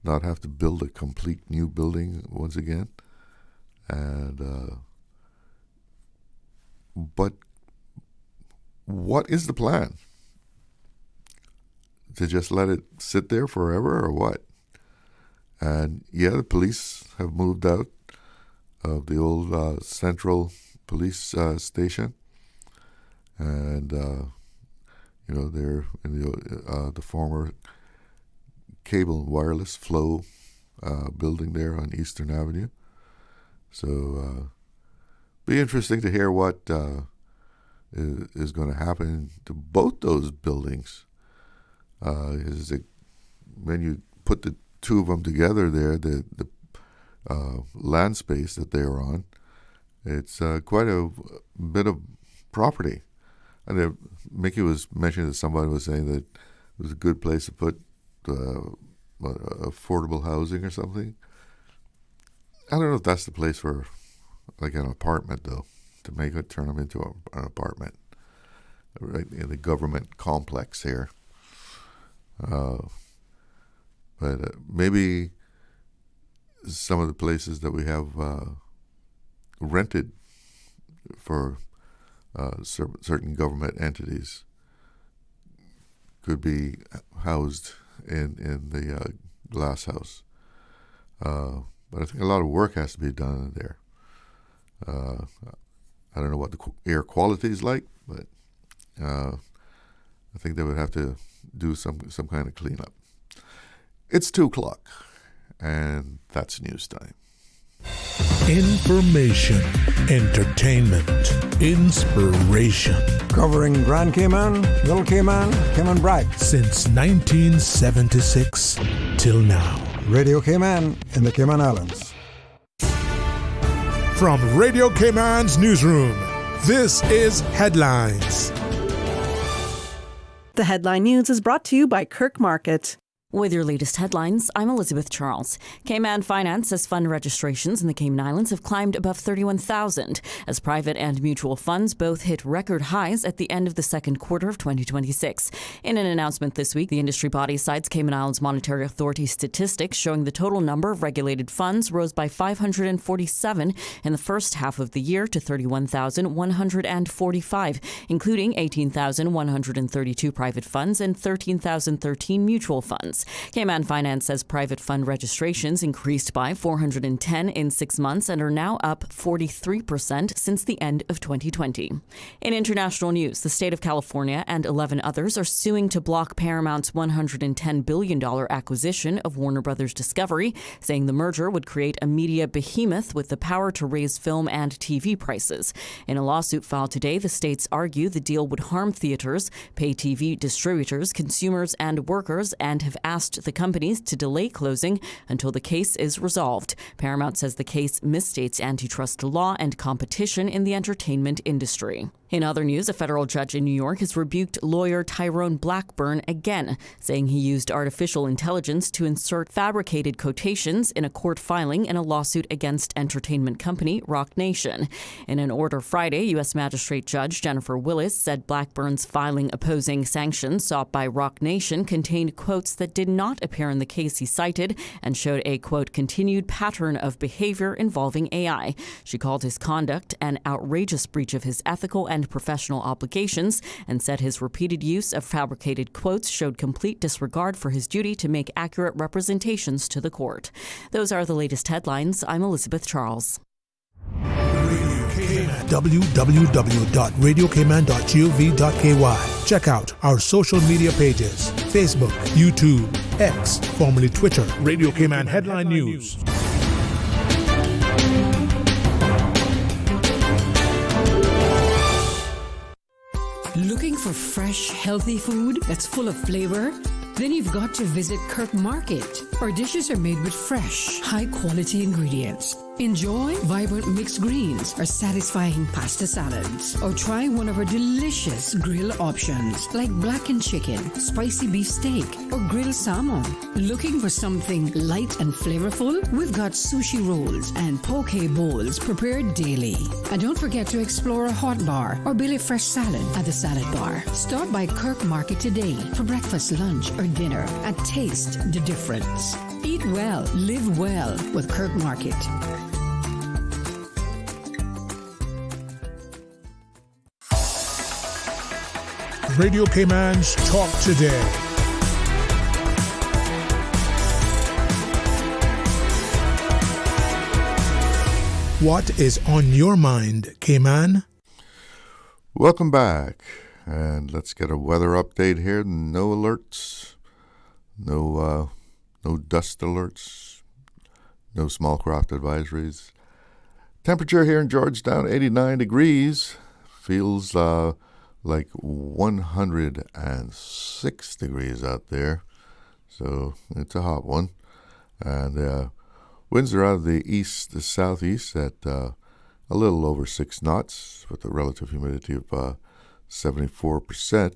S7: not have to build a complete new building once again. And but what is the plan? To just let it sit there forever, or what? And the police have moved out of the old central police station, and they're in the former cable and wireless flow building there on Eastern Avenue. So be interesting to hear what is going to happen to both those buildings. When you put the two of them together there, the land space that they're on, it's quite a bit of property. And Mickey was mentioning that somebody was saying that it was a good place to put affordable housing or something. I don't know if that's the place for like an apartment, though, to turn them into an apartment, right in the government complex here. But maybe some of the places that we have rented for certain government entities could be housed in the glass house. But I think a lot of work has to be done in there. I don't know what the air quality is like, but I think they would have to do some kind of cleanup. It's 2:00, and that's news time.
S6: Information, entertainment, inspiration.
S3: Covering Grand Cayman, Little Cayman, Cayman Brac.
S6: Since 1976 till now.
S3: Radio Cayman in the Cayman Islands.
S6: From Radio Cayman's newsroom, this is Headlines.
S11: The Headline News is brought to you by Kirk Market. With your latest headlines, I'm Elizabeth Charles. Cayman Finance says fund registrations in the Cayman Islands have climbed above 31,000 as private and mutual funds both hit record highs at the end of the second quarter of 2026. In an announcement this week, the industry body cites Cayman Islands Monetary Authority statistics showing the total number of regulated funds rose by 547 in the first half of the year to 31,145, including 18,132 private funds and 13,013 mutual funds. Cayman Finance says private fund registrations increased by 410 in 6 months and are now up 43% since the end of 2020. In international news, the state of California and 11 others are suing to block Paramount's $110 billion acquisition of Warner Brothers Discovery, saying the merger would create a media behemoth with the power to raise film and TV prices. In a lawsuit filed today, the states argue the deal would harm theaters, pay TV distributors, consumers, and workers, and have asked the companies to delay closing until the case is resolved. Paramount says the case misstates antitrust law and competition in the entertainment industry. In other news, a federal judge in New York has rebuked lawyer Tyrone Blackburn again, saying he used artificial intelligence to insert fabricated quotations in a court filing in a lawsuit against entertainment company Rock Nation. In an order Friday, U.S. Magistrate Judge Jennifer Willis said Blackburn's filing opposing sanctions sought by Rock Nation contained quotes that did not appear in the case he cited and showed a, quote, continued pattern of behavior involving AI. She called his conduct an outrageous breach of his ethical and professional obligations and said his repeated use of fabricated quotes showed complete disregard for his duty to make accurate representations to the court. Those are the latest headlines. I'm Elizabeth Charles.
S6: www.radiocayman.gov.ky. Check out our social media pages: Facebook, YouTube, X, formerly Twitter, Radio Cayman Headline News.
S14: Looking for fresh, healthy food that's full of flavor? Then you've got to visit Kirk Market. Our dishes are made with fresh, high-quality ingredients. Enjoy vibrant mixed greens or satisfying pasta salads. Or try one of our delicious grill options like blackened chicken, spicy beef steak, or grilled salmon. Looking for something light and flavorful? We've got sushi rolls and poke bowls prepared daily. And don't forget to explore a hot bar or Billy Fresh salad at the salad bar. Stop by Kirk Market today for breakfast, lunch, or dinner and taste the difference. Eat well, live well with Kirk Market.
S6: Radio Cayman's Talk Today. What is on your mind, Cayman?
S7: Welcome back, and let's get a weather update here. No alerts, no dust alerts, no small craft advisories. Temperature here in Georgetown, 89 degrees. Feels like 106 degrees out there, so it's a hot one. And winds are out of the east to southeast at a little over 6 knots with a relative humidity of 74%.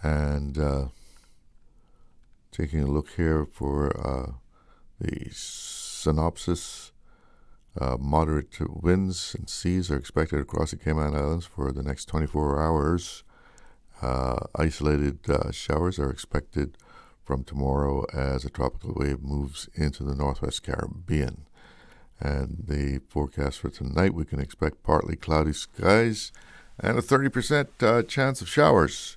S7: And taking a look here for the synopsis, moderate winds and seas are expected across the Cayman Islands for the next 24 hours. Isolated showers are expected from tomorrow as a tropical wave moves into the northwest Caribbean. And the forecast for tonight, we can expect partly cloudy skies and a 30% chance of showers.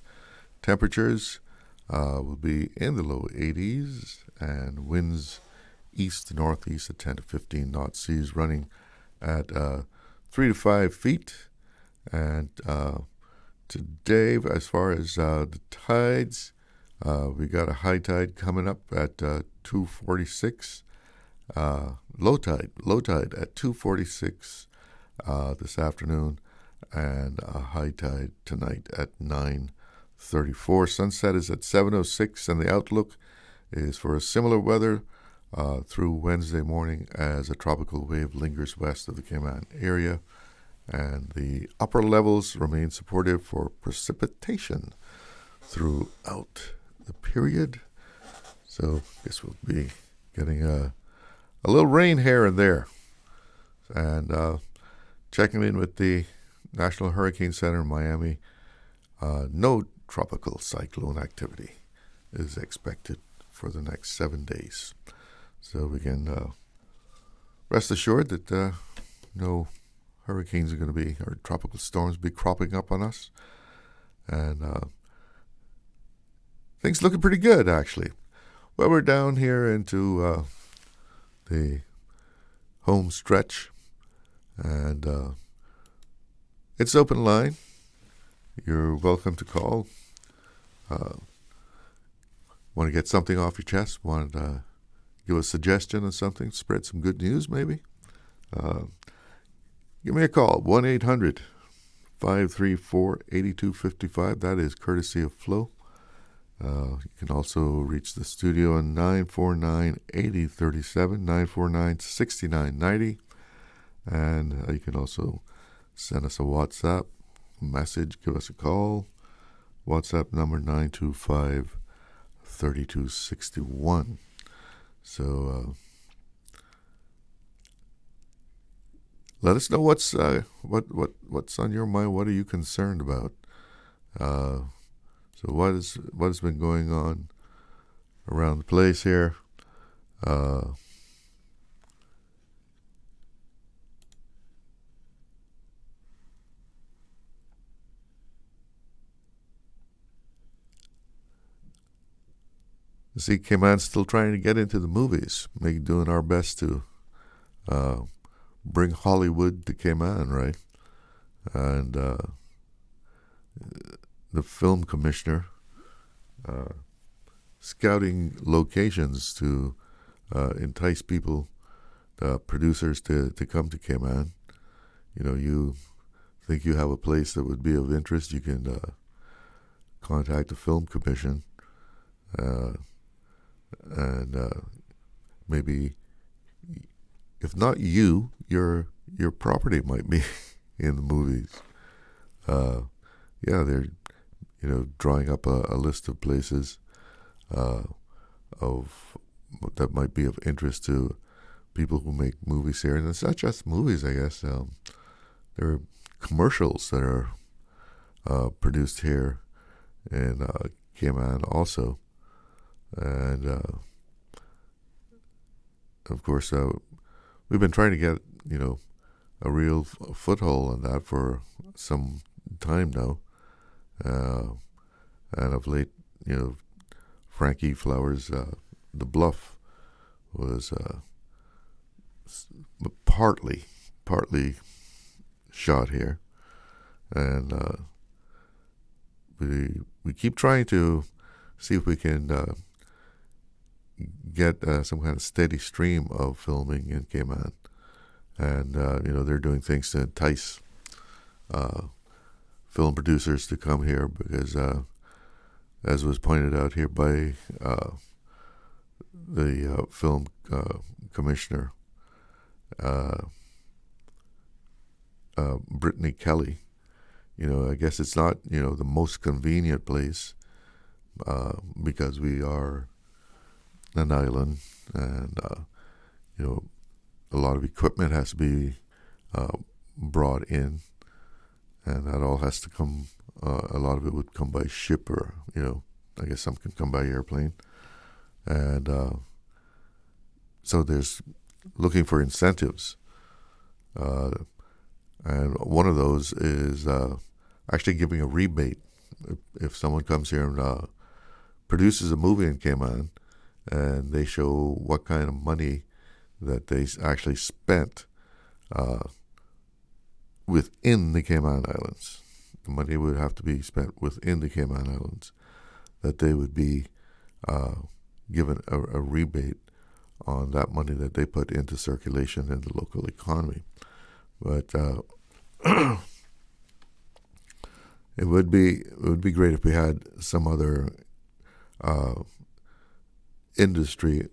S7: Temperatures will be in the low 80s and winds east to northeast at 10 to 15 knot, seas running at 3 to 5 feet. And today, as far as the tides, we got a high tide coming up at 2:46. Low tide at 2:46 this afternoon, and a high tide tonight at 9:34. Sunset is at 7:06, and the outlook is for a similar weather through Wednesday morning as a tropical wave lingers west of the Cayman area, and the upper levels remain supportive for precipitation throughout the period. So I guess we'll be getting a little rain here and there. And checking in with the National Hurricane Center in Miami, no tropical cyclone activity is expected for the next 7 days. So we can rest assured that no hurricanes are going to be, or tropical storms be cropping up on us. And things looking pretty good, actually. Well, we're down here into the home stretch, and it's open line. You're welcome to call. Want to get something off your chest? Want to give a suggestion on something? Spread some good news, maybe? Give me a call, 1-800-534-8255. That is courtesy of Flo. You can also reach the studio on 949-8037, 949-6990. And you can also send us a WhatsApp message, give us a call. WhatsApp number 925-3261. So let us know what's on your mind. What are you concerned about? So what has been going on around the place here? See, Cayman's still trying to get into the movies, doing our best to bring Hollywood to Cayman, right? And the film commissioner scouting locations to entice people, producers to come to Cayman. You think you have a place that would be of interest, you can contact the film commission. And maybe, if not you, your property might be in the movies. They're drawing up a list of places of that might be of interest to people who make movies here, and it's not just movies. I guess there are commercials that are produced here in Cayman also. And of course, we've been trying to get a real foothold on that for some time now. And of late, Frankie Flowers, The Bluff, was partly shot here, and we keep trying to see if we can get some kind of steady stream of filming in Cayman. And, they're doing things to entice film producers to come here because, as was pointed out here by the film commissioner, Brittany Kelly, I guess it's not, the most convenient place because we are an island, and a lot of equipment has to be brought in, and that all has to come. A lot of it would come by ship, or I guess some can come by airplane, and so there's looking for incentives, and one of those is actually giving a rebate if someone comes here and produces a movie in Cayman, and they show what kind of money that they actually spent within the Cayman Islands. The money would have to be spent within the Cayman Islands, that they would be given a rebate on that money that they put into circulation in the local economy. But it would be great if we had some other industry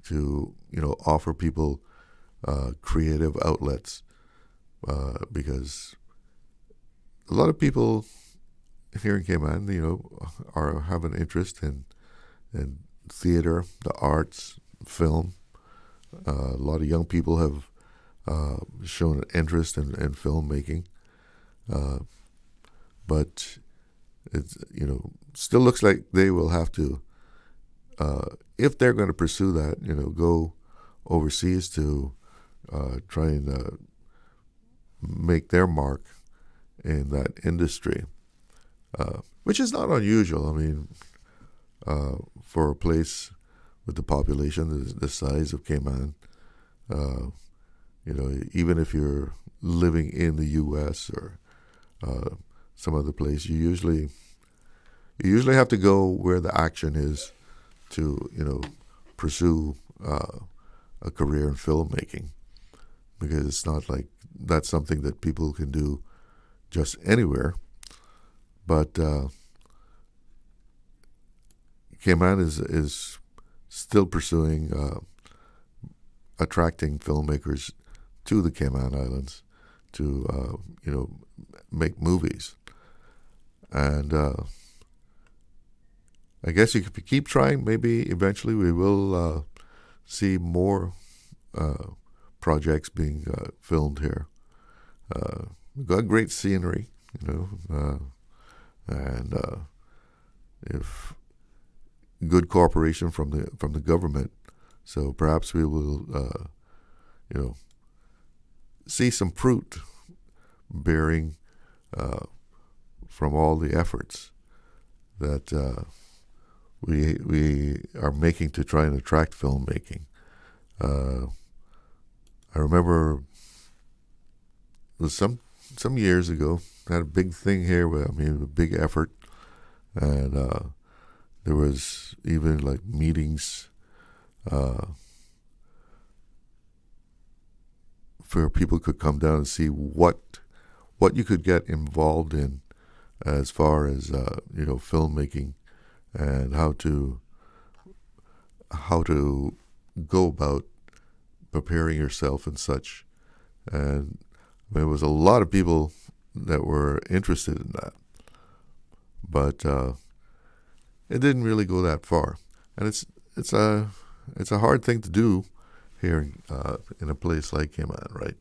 S7: to offer people creative outlets, because a lot of people here in Cayman have an interest in theater, the arts, film. A lot of young people have shown an interest in filmmaking, but it's still looks like they will have to, if they're going to pursue that, go overseas to try and make their mark in that industry, which is not unusual. I mean, for a place with the population the size of Cayman, even if you're living in the U.S. or some other place, you usually have to go where the action is to pursue a career in filmmaking, because it's not like that's something that people can do just anywhere. But Cayman is still pursuing attracting filmmakers to the Cayman Islands to make movies, and I guess if we keep trying, maybe eventually we will see more projects being filmed here. We've got great scenery, and if good cooperation from the government, so perhaps we will, see some fruit bearing from all the efforts that we are making to try and attract filmmaking. I remember it was some years ago, had a big thing here, a big effort, and there was even like meetings where people could come down and see what you could get involved in as far as filmmaking, and how to go about preparing yourself and such. And there was a lot of people that were interested in that, but it didn't really go that far. And it's a hard thing to do here in a place like Cayman, right?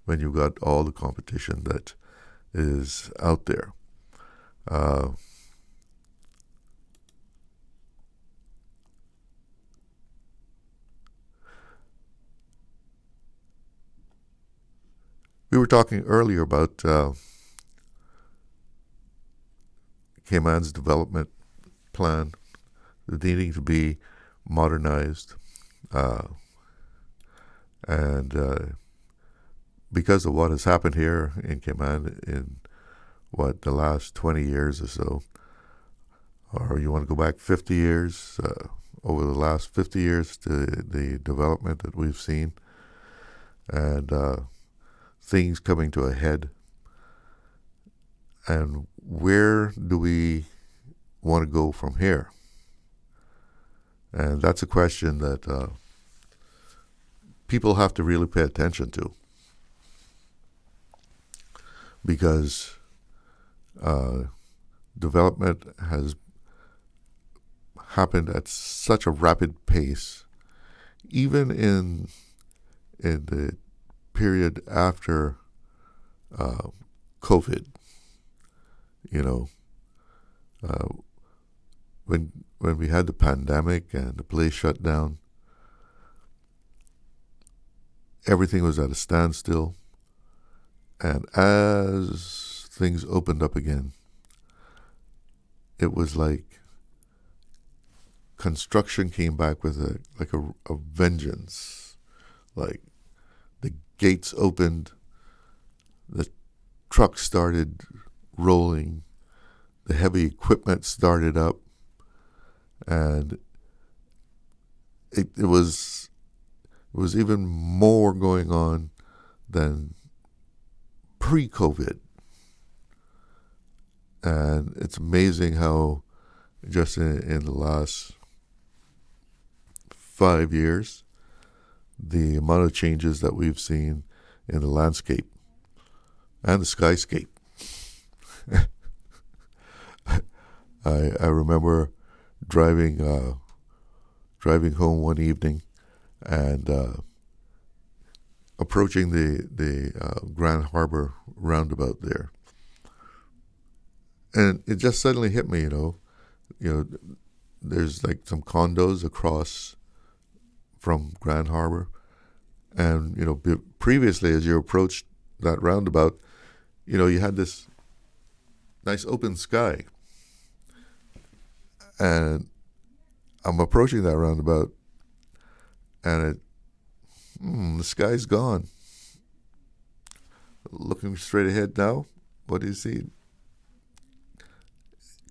S7: When you've got all the competition that is out there. We were talking earlier about Cayman's development plan needing to be modernized, and because of what has happened here in Cayman in the last 20 years or so, or you want to go back 50 years, over the last 50 years, to the development that we've seen, and things coming to a head. And where do we want to go from here? And that's a question that people have to really pay attention to, because development has happened at such a rapid pace, even in the period after COVID. When we had the pandemic and the place shut down, everything was at a standstill. And as things opened up again, it was like construction came back with a vengeance. Like the gates opened, the trucks started rolling, the heavy equipment started up, and it was even more going on than pre-COVID. And it's amazing how just in the last 5 years, the amount of changes that we've seen in the landscape and the skyscape. I remember driving driving home one evening and approaching the Grand Harbor roundabout there. And it just suddenly hit me, there's like some condos across from Grand Harbor. And, previously as you approached that roundabout, you had this nice open sky. And I'm approaching that roundabout, and the sky's gone. Looking straight ahead now, what do you see?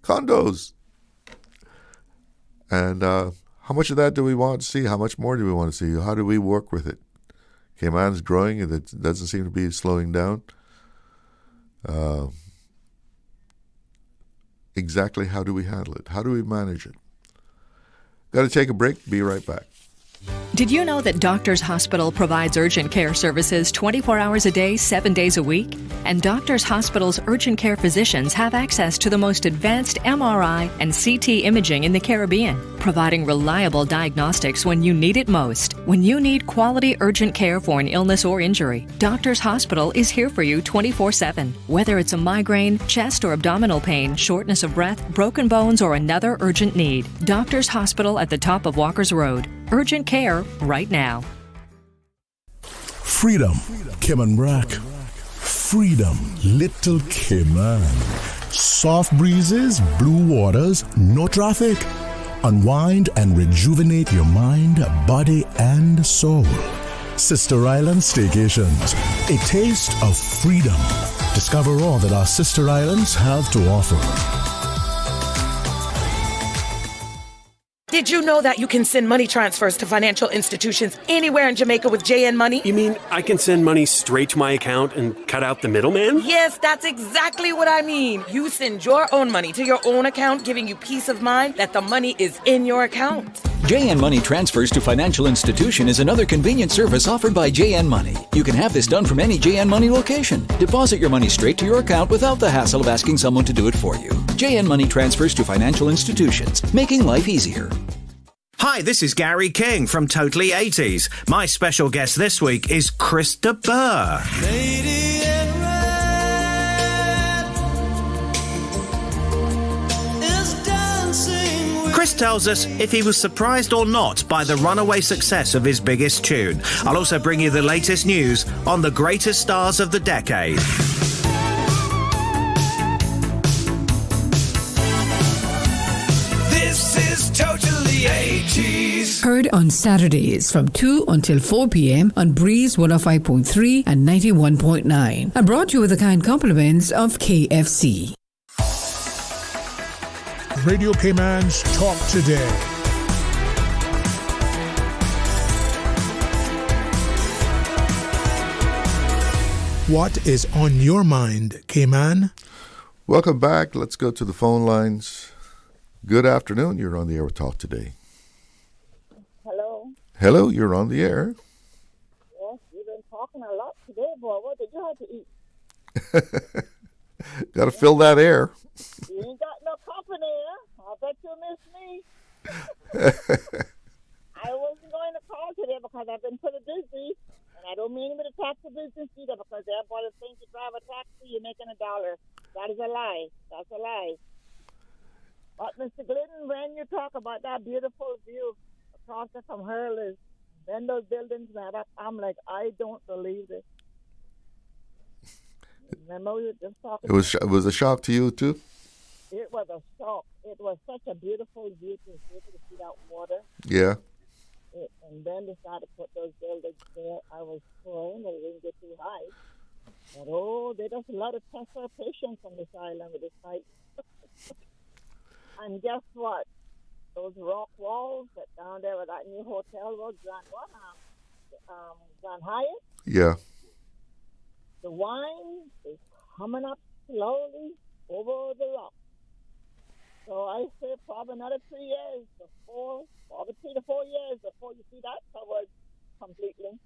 S7: Condos. And how much of that do we want to see? How much more do we want to see? How do we work with it? Cayman's growing, and it doesn't seem to be slowing down. Exactly how do we handle it? How do we manage it? Got to take a break. Be right back.
S1: Did you know that Doctors Hospital provides urgent care services 24 hours a day, 7 days a week? And Doctors Hospital's urgent care physicians have access to the most advanced MRI and CT imaging in the Caribbean, providing reliable diagnostics when you need it most. When you need quality urgent care for an illness or injury, Doctors Hospital is here for you 24/7. Whether it's a migraine, chest or abdominal pain, shortness of breath, broken bones, or another urgent need, Doctors Hospital at the top of Walker's Road. Urgent care right now.
S13: Freedom, Cayman Brack. Freedom, Little Cayman. Soft breezes, blue waters, no traffic. Unwind and rejuvenate your mind, body, and soul. Sister Island Staycations, a taste of freedom. Discover all that our sister islands have to offer.
S15: Did you know that you can send money transfers to financial institutions anywhere in Jamaica with JN Money?
S16: You mean I can send money straight to my account and cut out the middleman?
S15: Yes, that's exactly what I mean. You send your own money to your own account, giving you peace of mind that the money is in your account.
S10: JN Money Transfers to Financial Institution is another convenient service offered by JN Money. You can have this done from any JN Money location. Deposit your money straight to your account without the hassle of asking someone to do it for you. JN Money Transfers to Financial Institutions, making life easier.
S17: Hi, this is Gary King from Totally 80s. My special guest this week is Krista Burr.
S18: Lady in red is dancing with
S17: Chris tells us if he was surprised or not by the runaway success of his biggest tune. I'll also bring you the latest news on the greatest stars of the decade.
S18: This is Totally 80s.
S14: Heard on Saturdays from 2 until 4 p.m. on Breeze 105.3 and 91.9. And brought to you with the kind compliments of KFC.
S6: Radio Cayman's Talk Today. What is on your mind, Cayman?
S7: Welcome back. Let's go to the phone lines. Good afternoon. You're on the air with Talk Today.
S19: Hello.
S7: Hello, you're on the air.
S19: Yes, you've been talking a lot today, boy. What did you have to eat?
S7: Got to fill that air.
S19: You ain't got no company, huh? I bet you miss me. I wasn't going to call today because I've been pretty busy, and I don't mean with a taxi business either because everybody thinks you drive a taxi, you're making $1. That is a lie. That's a lie. But Mr. Glidden, when you talk about that beautiful view across it from Hurlers, then those buildings that up, I'm like, I don't believe it. Remember we were just talking.
S7: It was a shock to you too?
S19: It was a shock. It was such a beautiful view to see that water.
S7: Yeah.
S19: And then they started to put those buildings there. I was praying that it didn't get too high. But there's a lot of Tesla patients on this island with this height. And guess what? Those rock walls that down there where that new hotel was, Grand Hyatt.
S7: Yeah.
S19: The wine is coming up slowly over the rock. So I say probably another 3 years, probably 3 to 4 years before you see that covered completely.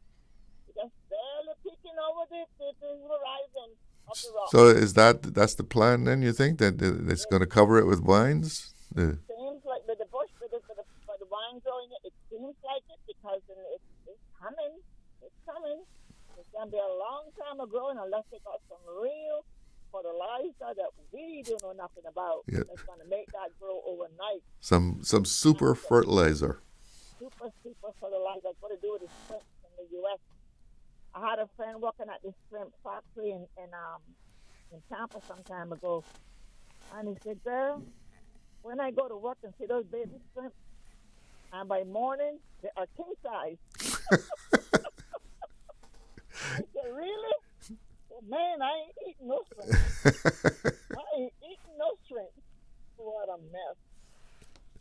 S19: You're just barely peeking over the horizon of the rock.
S7: So that's the plan then, you think, that it's going to cover it with vines?
S19: Seems like with the bush, with the enjoying it. It seems like it because it's coming. It's coming. It's going to be a long time ago unless they got some real fertilizer that we do know nothing about.
S7: Yeah.
S19: It's going to make that grow overnight.
S7: Some super fertilizer.
S19: Super fertilizer. What to do with the shrimp in the U.S. I had a friend working at this shrimp factory in Tampa some time ago. And he said, girl, when I go to work and see those baby shrimp, and by morning, they are king size. I said, really? Well, man, I ain't eating no shrimp. I ain't eating no shrimp. What a mess.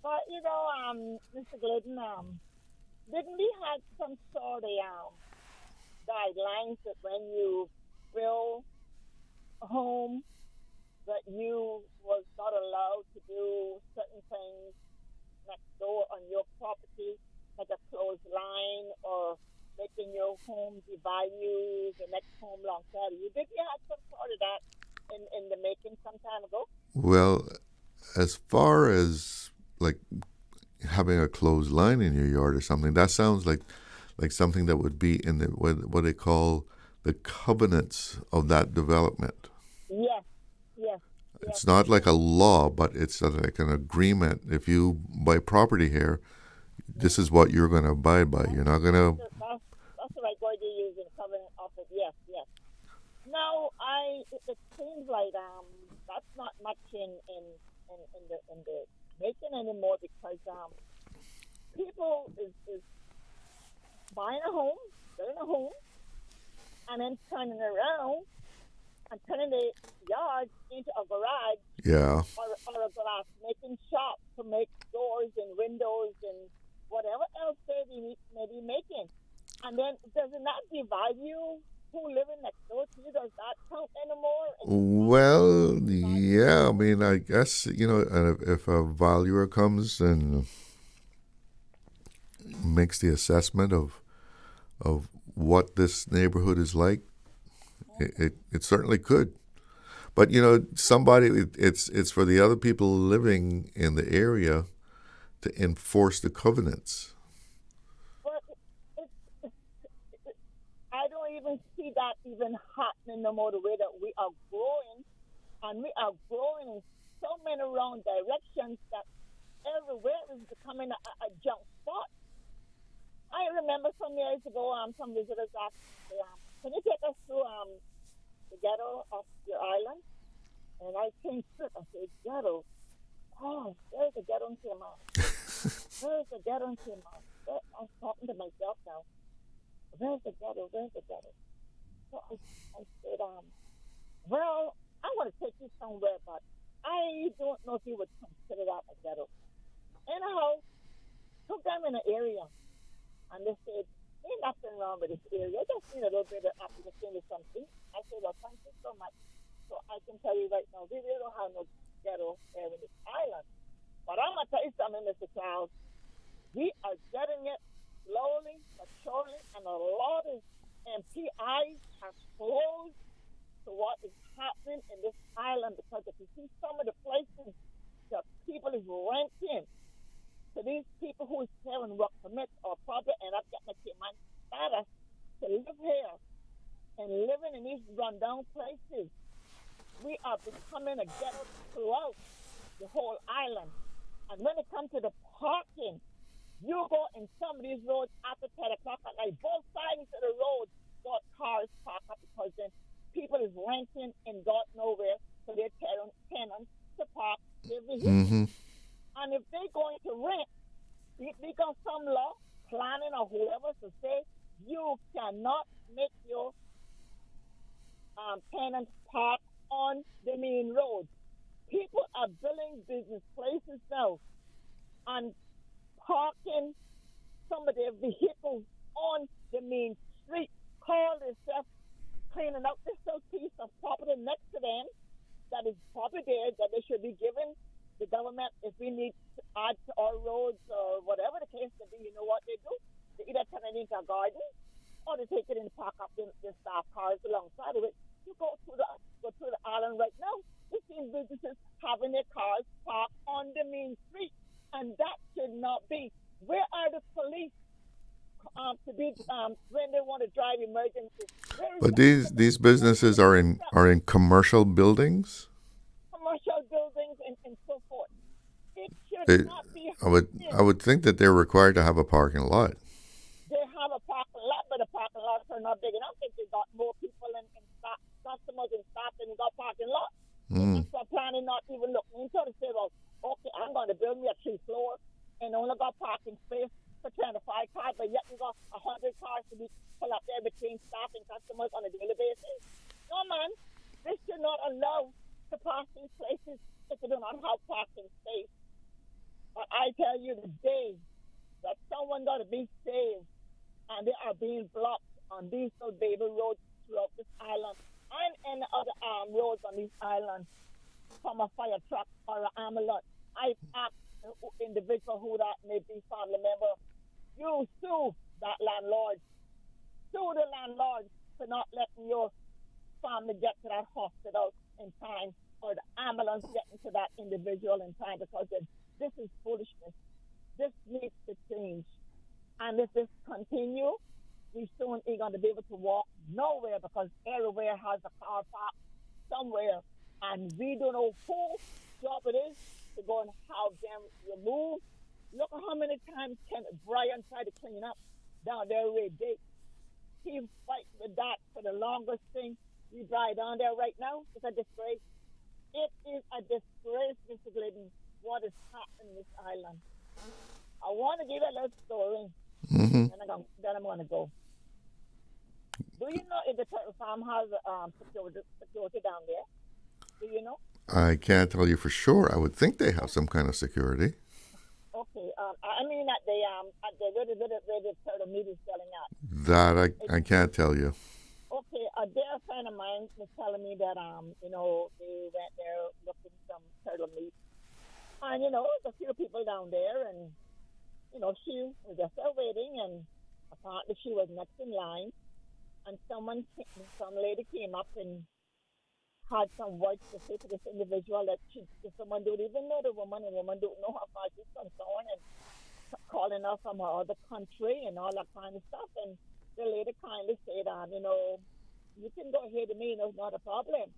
S19: But, you know, Mr. Glidden, didn't we have some sort of guidelines that when you build a home, that you was not allowed to do certain things next door on your property, like a clothesline or making your home divide you the next home alongside of you? Did you have some sort of that in the making some time ago?
S7: Well, as far as like having a clothesline in your yard or something, that sounds like something that would be in the what they call the covenants of that development.
S19: Yes.
S7: It's not like a law, but it's like an agreement. If you buy property here, this is what you're going to abide by. You're not going to...
S19: That's the right word you're using, covenant of it. Yes. Now, it seems like that's not much in the making anymore because people is buying a home, getting a home, and then turning around and turning the yard into a garage.
S7: Yeah.
S19: Or a glass making shop to make doors and windows and whatever else they may be making. And then does it not divide you who living next door to you? Does that count anymore?
S7: Well, yeah. I mean, I guess, you know, if a valuer comes and makes the assessment of what this neighborhood is like, it certainly could. But, you know, it's for the other people living in the area to enforce the covenants.
S19: Well, I don't even see that even happening no more the way that we are growing. And we are growing in so many wrong directions that everywhere is becoming a junk spot. I remember some years ago, some visitors asked, can you take us through the ghetto of your island? And I came through. I said, ghetto? Oh, there's a ghetto in Tiamat. There's a ghetto in Tiamat. I'm talking to myself now. Where's the ghetto? So I said, well, I want to take you somewhere, but I don't know if you would consider that a ghetto. Anyhow, took them in an area, and they said, ain't nothing wrong with this area. I just need a little bit of application or something. I said, well, thank you so much. So I can tell you right now, we really don't have no ghetto here in this island. But I'm going to tell you something, Mr. Charles. We are getting it slowly but surely, and a lot of MPIs are closed to what is happening in this island, because if you see some of the places that people is renting to these people who is having work permits or probably end up getting a Cayman status to live here and living in these rundown places, we are becoming a ghetto throughout the whole island. And when it comes to the parking, you go in some of these roads after 10 o'clock at night, both sides of the road got cars parked up because then people is renting and got nowhere for their tenants to park their vehicles.
S7: Mm-hmm.
S19: And if they're going to rent, we got some law, planning or whoever to say you cannot make your tenants park on the main road. People are building business places now and parking some of their vehicles on the main street. Call themselves cleaning up this little piece of property next to them that is probably there that they should be giving the government if we need to add to our roads or whatever the case may be. You know what they do? They either turn it into a garden or they take it and park up their staff cars alongside of it. You go through the island right now, you see businesses having their cars parked on the main street, and that should not be. Where are the police to be when they want to drive emergency?
S7: But these businesses are in commercial buildings.
S19: Commercial buildings and so forth. It should
S7: They,
S19: not be.
S7: I would think that they're required to have a parking lot.
S19: They have a parking lot, but the parking lots are not big enough. If they got more people and customers and staff and got parking lots. That's why planning not even looking into it. Say, well, okay, I'm going to build me a 3 floor and only got parking space for 25 cars, but yet we got 100 cars to be pull up there between staff and customers on a daily basis. No, man, this should not allow to pass these places if they do not have parking space. But I tell you, the day that someone got to be saved and they are being blocked on these little baby roads throughout this island and any other roads on this island from a fire truck or an ambulance, I ask the individual who that may be family member, you sue that landlord. Sue the landlord for not letting your family get to that hospital in time or the ambulance getting to that individual in time, because this is foolishness. This needs to change. And if this continues, we soon ain't going to be able to walk nowhere, because everywhere has a car park somewhere. And we don't know whose job it is to go and have them removed. Look at how many times Brian tried to clean up down there with Gate. He fight with that for the longest thing. We drive down there right now. It's a disgrace. It is a disgrace, Mr. Glidden, what is happening in this island. I want to give a little story, and then I'm going to go. Do you know if the turtle farm has security down there? Do you know?
S7: I can't tell you for sure. I would think they have some kind of security.
S19: Okay. I mean at the where the turtle meat is selling out.
S7: That I can't tell you.
S19: Okay. A dear friend of mine was telling me that they went there looking some turtle meat, and there's a few people down there, and she was just there waiting, and apparently she was next in line, and some lady came up and had some words to say to this individual that someone don't even know the woman, and the woman don't know how far she's from, and calling her from her other country and all that kind of stuff. And the lady kindly said, you can go ahead to me, it's not a problem.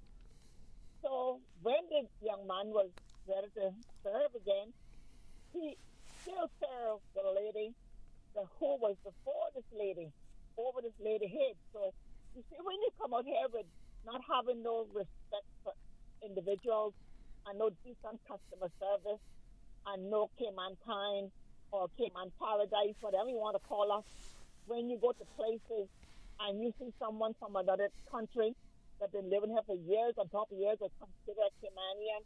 S19: So when the young man was ready to serve again, he still served the lady who was before this lady, over this lady's head. So you see, when you come out here with not having no respect for individuals and no decent customer service and no Cayman kind or Cayman paradise, whatever you want to call us, when you go to places and you see someone from another country that's been living here for years, on top of years, or considered Caymanian,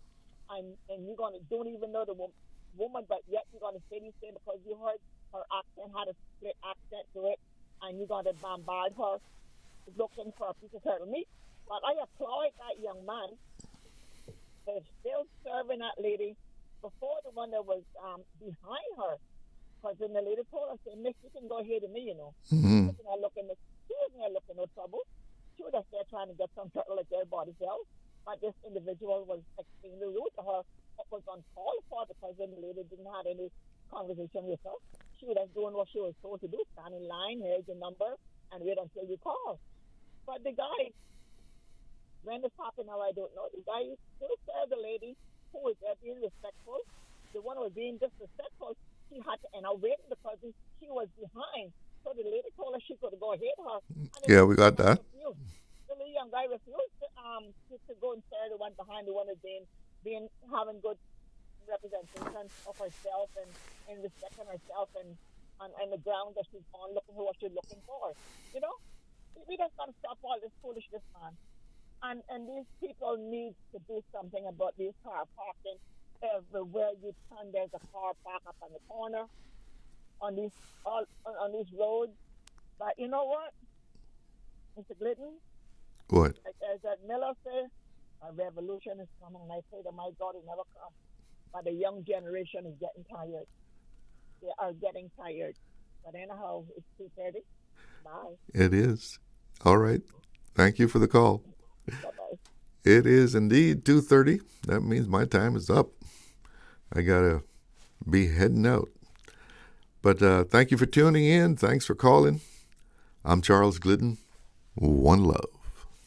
S19: and you're going to don't even know the woman, but yet you're going to say these things because you heard her accent had a split accent to it, and you're going to bombard her looking for a piece of turtle meat. But I applaud that young man for still serving that lady before the one that was behind her. Because when the lady told her, say, Miss, you can go ahead to me, She wasn't looking no trouble. She was just there trying to get some turtle like everybody else. But this individual was extremely rude to her. It was uncalled for, because when the lady didn't have any conversation with her, she was just doing what she was told to do, stand in line, here's your number, and wait until you call. But the guy, when this happened now, I don't know, the guy still served the lady who was there being respectful. The one who was being disrespectful, she had to end up waiting because she was behind. So the lady told her she could go ahead of her.
S7: Yeah, we got that.
S19: The little young guy refused to go and serve the one behind, the one who's being having good representation of herself and respecting herself and the ground that she's on, looking for what she's looking for. We just got to stop all this foolishness, man. And these people need to do something about these car parking. Everywhere you turn, there's a car park up on the corner on these roads. But you know what, Mr. Glidden?
S7: What?
S19: As that Miller says, a revolution is coming. And I say to my God, it never comes. But the young generation is getting tired. They are getting tired. But anyhow, it's 2:30. Bye.
S7: It is. All right. Thank you for the call.
S19: Bye-bye.
S7: It is indeed 2:30. That means my time is up. I got to be heading out. But thank you for tuning in. Thanks for calling. I'm Charles Glidden. One love.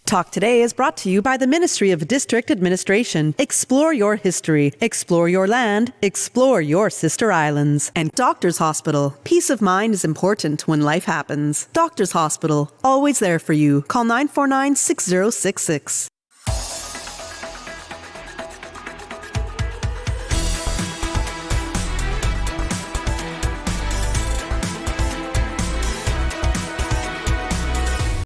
S12: Talk Today is brought to you by the Ministry of District Administration. Explore your history. Explore your land. Explore your sister islands. And Doctors Hospital. Peace of mind is important when life happens. Doctors Hospital. Always there for you. Call 949-6066.